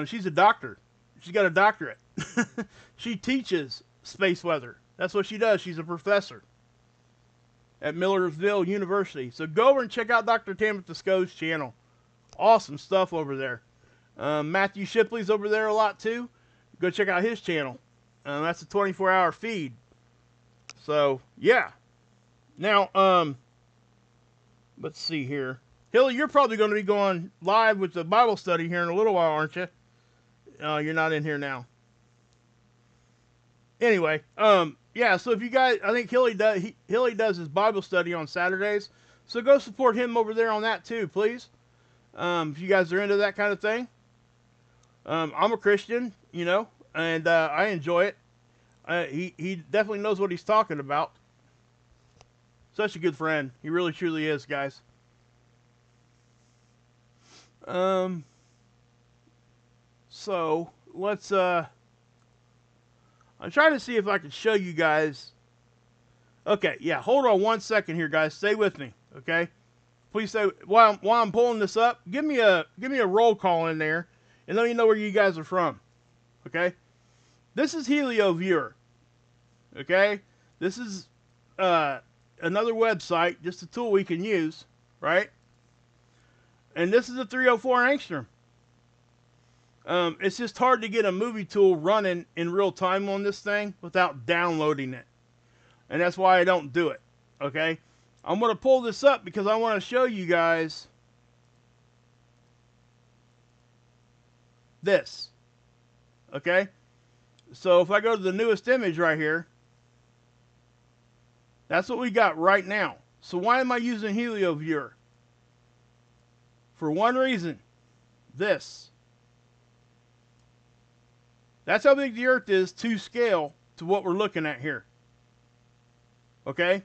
Speaker 1: She's a doctor. She's got a doctorate. She teaches space weather. That's what she does. She's a professor at Millersville University. So go over and check out Dr. Tammet the Scope's channel. Awesome stuff over there. Matthew Shipley's over there a lot too. Go check out his channel. That's a 24-hour feed. So, yeah. Now, let's see here. Hilly, you're probably going to be going live with the Bible study here in a little while, aren't you? You're not in here now. Anyway, yeah, so if you guys, I think Hilly does his Bible study on Saturdays. So go support him over there on that too, please. If you guys are into that kind of thing. I'm a Christian, and I enjoy it. He definitely knows what he's talking about. Such a good friend. He really truly is, guys. So let's I'm trying to see if I can show you guys. Okay, yeah, hold on 1 second here, guys. Stay with me, okay? Please stay while I'm pulling this up. Give me a roll call in there, and let me know where you guys are from. Okay? This is HelioViewer. Okay? This is another website, just a tool we can use, right? And this is a 304 angstrom. It's just hard to get a movie tool running in real time on this thing without downloading it. And that's why I don't do it. Okay? I'm going to pull this up because I want to show you guys this. Okay? So if I go to the newest image right here, that's what we got right now. So why am I using HelioViewer? For one reason. This. That's how big the Earth is to scale to what we're looking at here. Okay?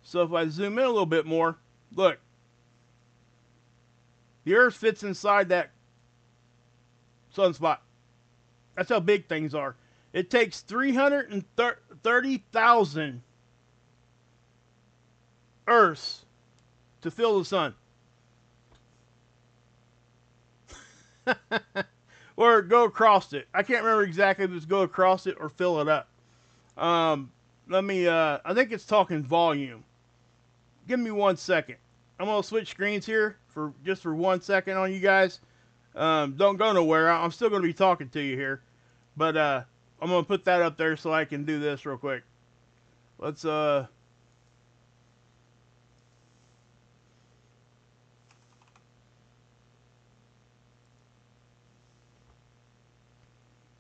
Speaker 1: So if I zoom in a little bit more, look. The Earth fits inside that sunspot. That's how big things are. It takes 330,000 Earths to fill the sun. Or go across it. I can't remember exactly if it's go across it or fill it up. I think it's talking volume. Give me 1 second. I'm going to switch screens here for 1 second on you guys. Don't go nowhere. I'm still going to be talking to you here. But I'm going to put that up there so I can do this real quick. Let's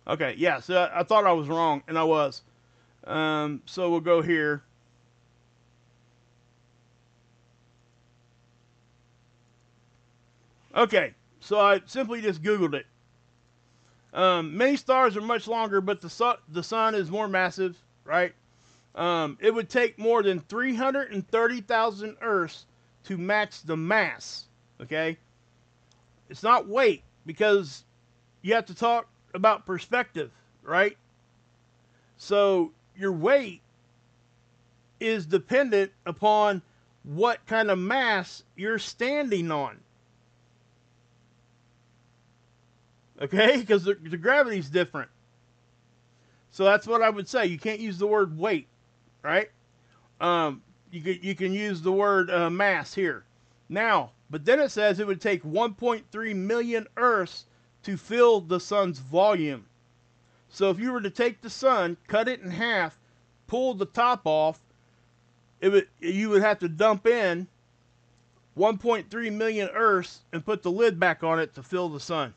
Speaker 1: okay, yeah, so I thought I was wrong, and I was. So we'll go here. Okay, so I simply just Googled it. Many stars are much longer, but the sun is more massive, right? It would take more than 330,000 Earths to match the mass. Okay? It's not weight, because you have to talk about perspective, right? So your weight is dependent upon what kind of mass you're standing on. Okay? Because the gravity's different. So that's what I would say. You can't use the word weight, right? You can use the word mass here. Now, but then it says it would take 1.3 million Earths to fill the sun's volume. So if you were to take the sun, cut it in half, pull the top off, you would have to dump in 1.3 million Earths and put the lid back on it to fill the sun.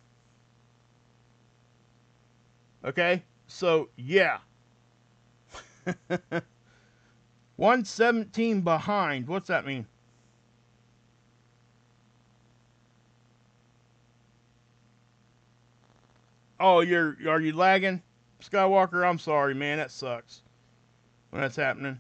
Speaker 1: Okay? So, yeah. 117 behind. What's that mean? Oh, are you lagging? Skywalker, I'm sorry, man. That sucks when that's happening.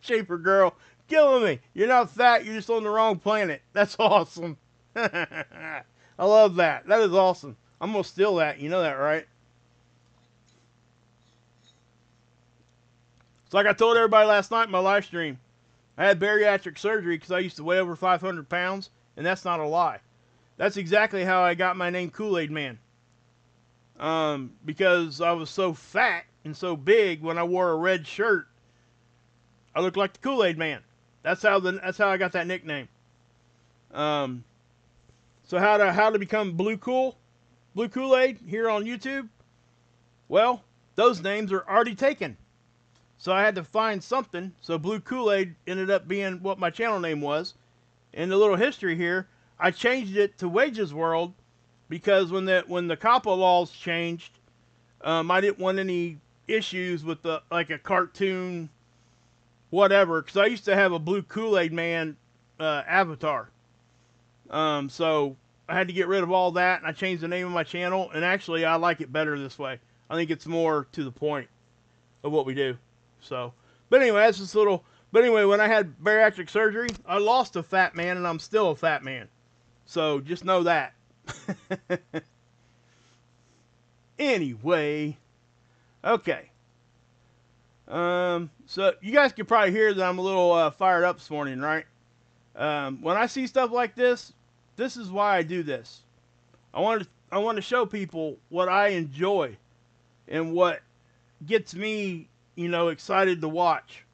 Speaker 1: Shaper girl, killing me. You're not fat, you're just on the wrong planet. That's awesome. I love that. That is awesome. I'm going to steal that. You know that, right? It's like I told everybody last night in my live stream. I had bariatric surgery because I used to weigh over 500 pounds, and that's not a lie. That's exactly how I got my name Kool-Aid Man. Because I was so fat and so big when I wore a red shirt, I looked like the Kool-Aid Man. That's how I got that nickname. So how to become Blue Kool-Aid here on YouTube? Well, those names are already taken. So I had to find something. So Blue Kool-Aid ended up being what my channel name was. In the little history here, I changed it to Wages World because when the COPPA laws changed, I didn't want any issues with like a cartoon whatever, because I used to have a Blue Kool-Aid Man avatar. So I had to get rid of all that, and I changed the name of my channel, and actually I like it better this way. I think it's more to the point of what we do. So, but anyway, that's just a little. But anyway, when I had bariatric surgery, I lost a fat man, and I'm still a fat man. So just know that. Anyway, okay. So you guys can probably hear that I'm a little fired up this morning, right? When I see stuff like this, this is why I do this. I want to show people what I enjoy and what gets me, excited to watch.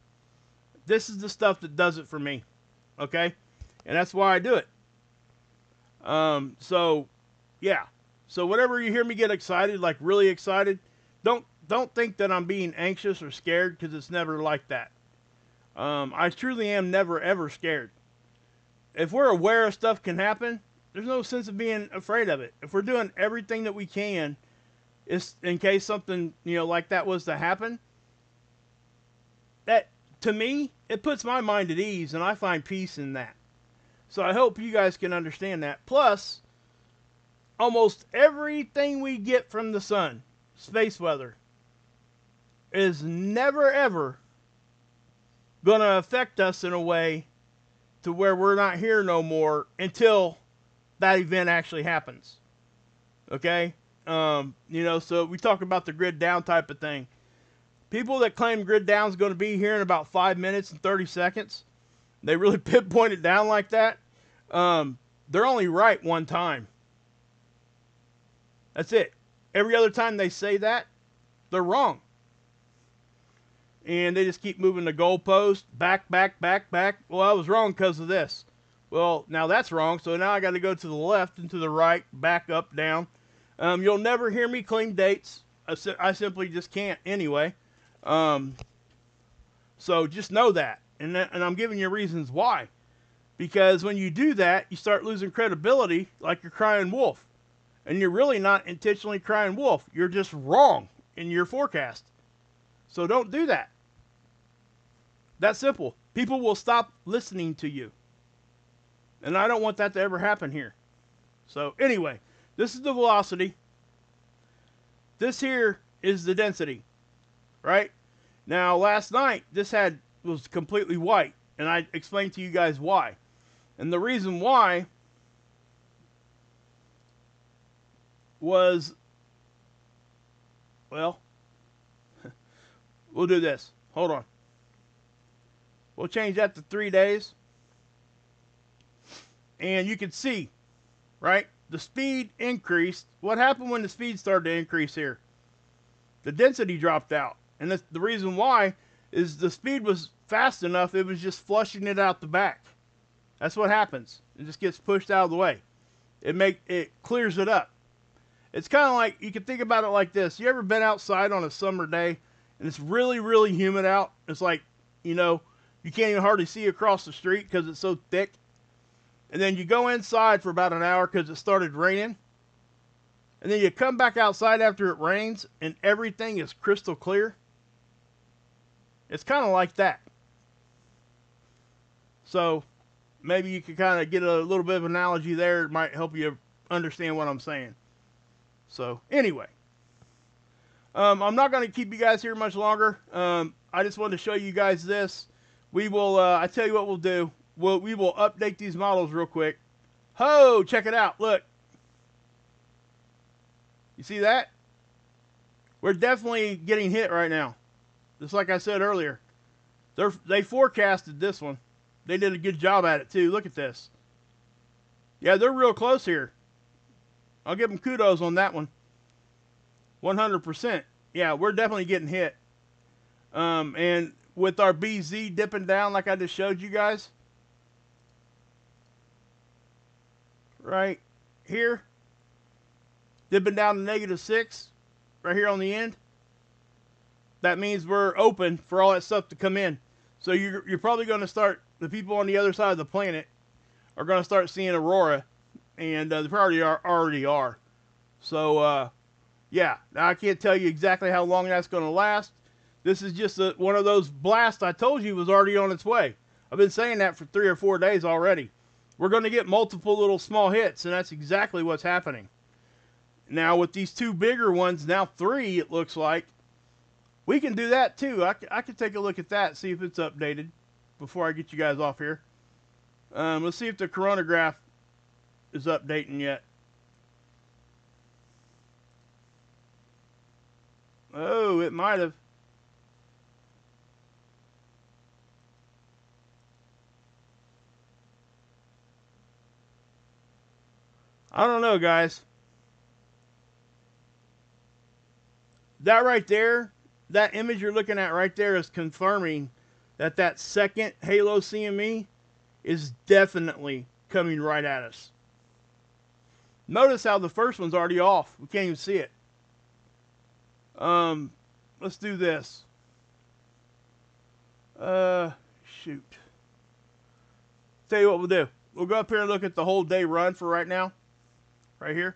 Speaker 1: This is the stuff that does it for me, okay? And that's why I do it. So, yeah. So whenever you hear me get excited, like really excited, don't think that I'm being anxious or scared, because it's never like that. I truly am never ever scared. If we're aware of stuff can happen, there's no sense of being afraid of it. If we're doing everything that we can, is in case something like that was to happen, that to me it puts my mind at ease, and I find peace in that. So I hope you guys can understand that. Plus, almost everything we get from the sun, space weather, is never ever going to affect us in a way to where we're not here no more until that event actually happens. Okay? So we talk about the grid down type of thing. People that claim grid down is going to be here in about 5 minutes and 30 seconds, they really pinpoint it down like that. They're only right one time. That's it. Every other time they say that, they're wrong. And they just keep moving the goalpost back. Well, I was wrong because of this. Well, now that's wrong, so now I got to go to the left and to the right, back, up, down. You'll never hear me claim dates. I simply just can't anyway. So just know that. And I'm giving you reasons why. Because when you do that, you start losing credibility like you're crying wolf. And you're really not intentionally crying wolf. You're just wrong in your forecast. So don't do that. That's simple. People will stop listening to you. And I don't want that to ever happen here. So anyway, this is the velocity. This here is the density, right? Now, last night, this was completely white, and I explained to you guys why. And the reason why was, well, we'll do this. Hold on. We'll change that to 3 days. And you can see, right? The speed increased. What happened when the speed started to increase here? The density dropped out. And the reason why is the speed was fast enough, it was just flushing it out the back. That's what happens. It just gets pushed out of the way. It clears it up. It's kind of like, you can think about it like this. You ever been outside on a summer day and it's really, really humid out? It's like, you know, you can't even hardly see across the street because it's so thick. And then you go inside for about an hour because it started raining. And then you come back outside after it rains and everything is crystal clear. It's kind of like that. So maybe you can kind of get a little bit of analogy there. It might help you understand what I'm saying. So anyway, I'm not going to keep you guys here much longer. I just wanted to show you guys this. We will, I tell you what we'll do. We will update these models real quick. Ho, check it out. Look. You see that? We're definitely getting hit right now. Just like I said earlier. They forecasted this one. They did a good job at it too. Look at this. Yeah, they're real close here. I'll give them kudos on that one. 100%. Yeah, we're definitely getting hit. And with our BZ dipping down like I just showed you guys. Right here. Dipping down to -6. Right here on the end. That means we're open for all that stuff to come in. So you're probably going to start, the people on the other side of the planet are going to start seeing aurora. And they probably already are. So, yeah. Now I can't tell you exactly how long that's going to last. This is just one of those blasts I told you was already on its way. I've been saying that for 3 or 4 days already. We're going to get multiple little small hits, and that's exactly what's happening. Now, with these 2 bigger ones, now 3, it looks like, we can do that too. I can take a look at that, see if it's updated before I get you guys off here. Let's see if the Coronagraph is updating yet. Oh, it might have. I don't know, guys. That right there, that image you're looking at right there is confirming that second halo CME is definitely coming right at us. Notice how the first one's already off. We can't even see it. Let's do this. Shoot. Tell you what we'll do. We'll go up here and look at the whole day run for right now. Right here.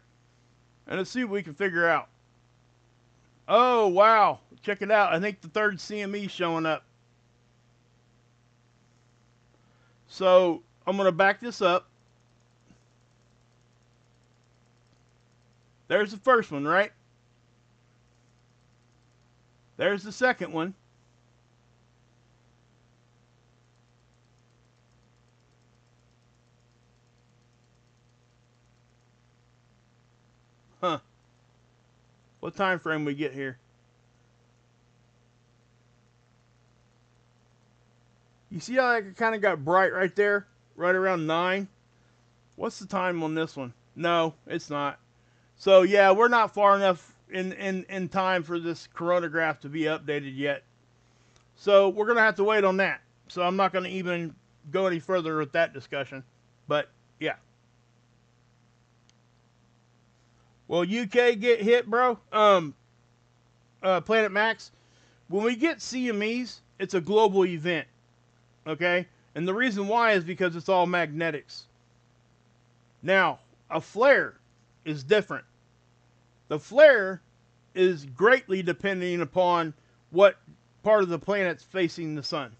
Speaker 1: And let's see what we can figure out. Oh, wow. Check it out. I think the 3rd CME is showing up. So, I'm going to back this up. There's the first one, right? There's the second one. Huh. What time frame we get here? You see how it kind of got bright right there? Right around 9? What's the time on this one? No, it's not. So yeah, we're not far enough in time for this Coronagraph to be updated yet. So we're going to have to wait on that. So I'm not going to even go any further with that discussion. But yeah. Will UK get hit, bro? Planet Max, when we get CMEs, it's a global event. Okay? And the reason why is because it's all magnetics. Now, a flare is different. The flare is greatly depending upon what part of the planet's facing the sun.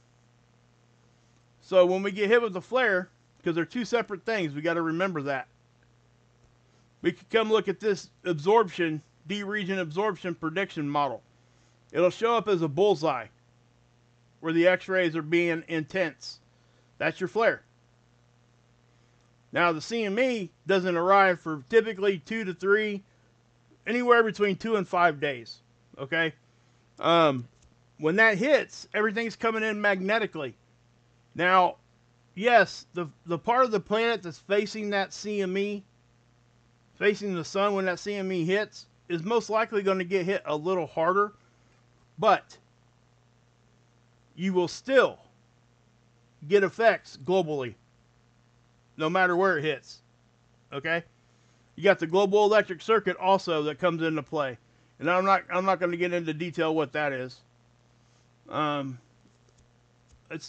Speaker 1: So when we get hit with the flare, because they're two separate things. We got to remember that. We could come look at this absorption, D-region absorption prediction model. It'll show up as a bullseye where the X-rays are being intense. That's your flare. Now the CME doesn't arrive for typically 2 to 3, anywhere between 2 and 5 days. Okay? When that hits, everything's coming in magnetically. Now, yes, the part of the planet that's facing that CME, facing the sun when that CME hits, is most likely going to get hit a little harder, but you will still get effects globally, no matter where it hits. Okay? You got the global electric circuit also that comes into play. And I'm not going to get into detail what that is. Let's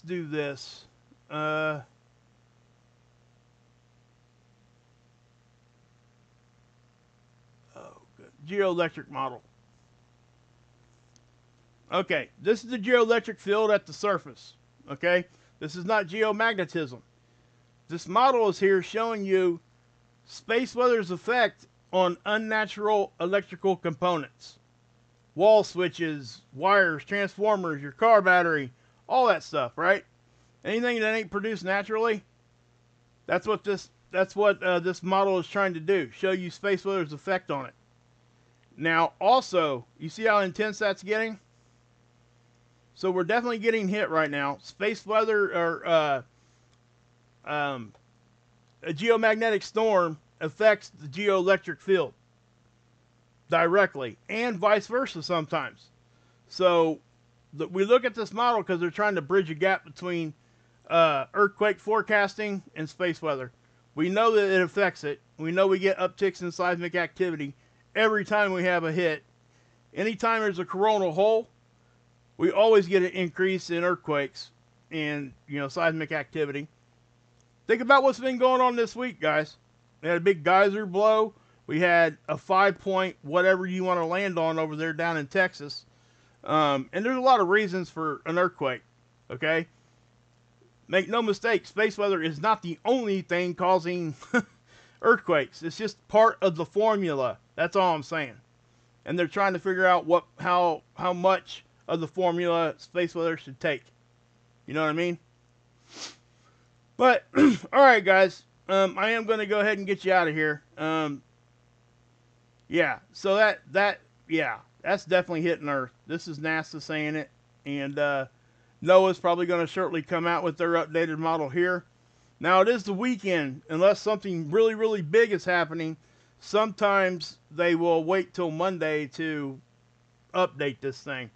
Speaker 1: do this. Geoelectric model. Okay, this is the geoelectric field at the surface. Okay, this is not geomagnetism. This model is here showing you space weather's effect on unnatural electrical components. Wall switches, wires, transformers, your car battery, all that stuff, right? Anything that ain't produced naturally, that's what this model is trying to do, show you space weather's effect on it. Now, also, you see how intense that's getting? So we're definitely getting hit right now. Space weather, or a geomagnetic storm affects the geoelectric field directly, and vice versa sometimes. So we look at this model because they're trying to bridge a gap between earthquake forecasting and space weather. We know that it affects it. We know we get upticks in seismic activity every time we have a hit. Anytime there's a coronal hole, we always get an increase in earthquakes and, seismic activity. Think about what's been going on this week, guys. We had a big geyser blow. We had a 5-point whatever you want to land on over there down in Texas. And there's a lot of reasons for an earthquake, okay? Make no mistake, space weather is not the only thing causing earthquakes. It's just part of the formula. That's all I'm saying. And they're trying to figure out how much of the formula space weather should take. You know what I mean? But, alright guys, I am going to go ahead and get you out of here. Yeah, so that's definitely hitting Earth. This is NASA saying it, and NOAA's probably going to shortly come out with their updated model here. Now, it is the weekend. Unless something really, really big is happening, sometimes they will wait till Monday to update this thing.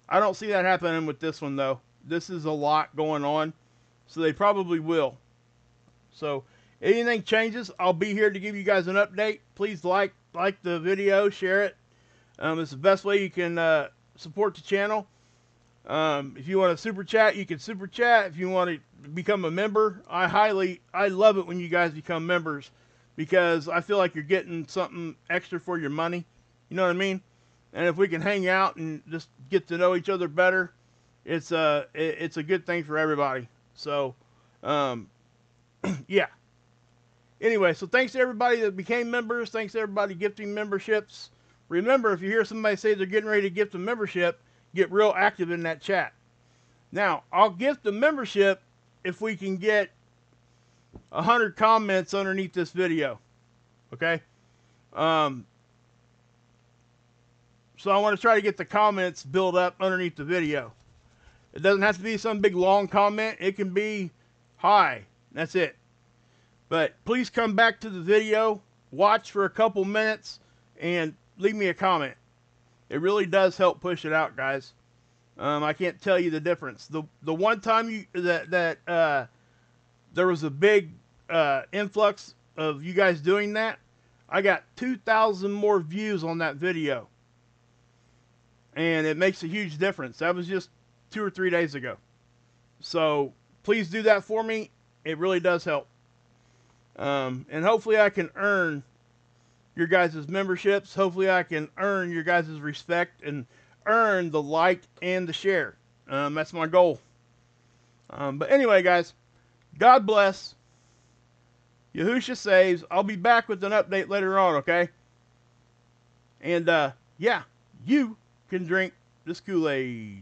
Speaker 1: I don't see that happening with this one, though. This is a lot going on, so they probably will. So, anything changes, I'll be here to give you guys an update. Please like the video, share it. It's the best way you can support the channel. If you want to super chat, you can super chat. If you want to become a member, I love it when you guys become members, because I feel like you're getting something extra for your money. You know what I mean? And if we can hang out and just get to know each other better, it's a good thing for everybody. So, yeah. Anyway, so thanks to everybody that became members. Thanks to everybody gifting memberships. Remember, if you hear somebody say they're getting ready to gift a membership, get real active in that chat. Now, I'll gift the membership if we can get 100 comments underneath this video. Okay? So I want to try to get the comments built up underneath the video. It doesn't have to be some big long comment. It can be hi. That's it. But please come back to the video, watch for a couple minutes, and leave me a comment. It really does help push it out, guys. I can't tell you the difference. The one time there was a big influx of you guys doing that, I got 2,000 more views on that video. And it makes a huge difference. That was just 2 or 3 days ago. So please do that for me. It really does help. And hopefully I can earn your guys' memberships. Hopefully I can earn your guys' respect and earn the like and the share. That's my goal. But anyway, guys, God bless. Yahusha saves. I'll be back with an update later on, okay? And, yeah, you can drink this Kool-Aid.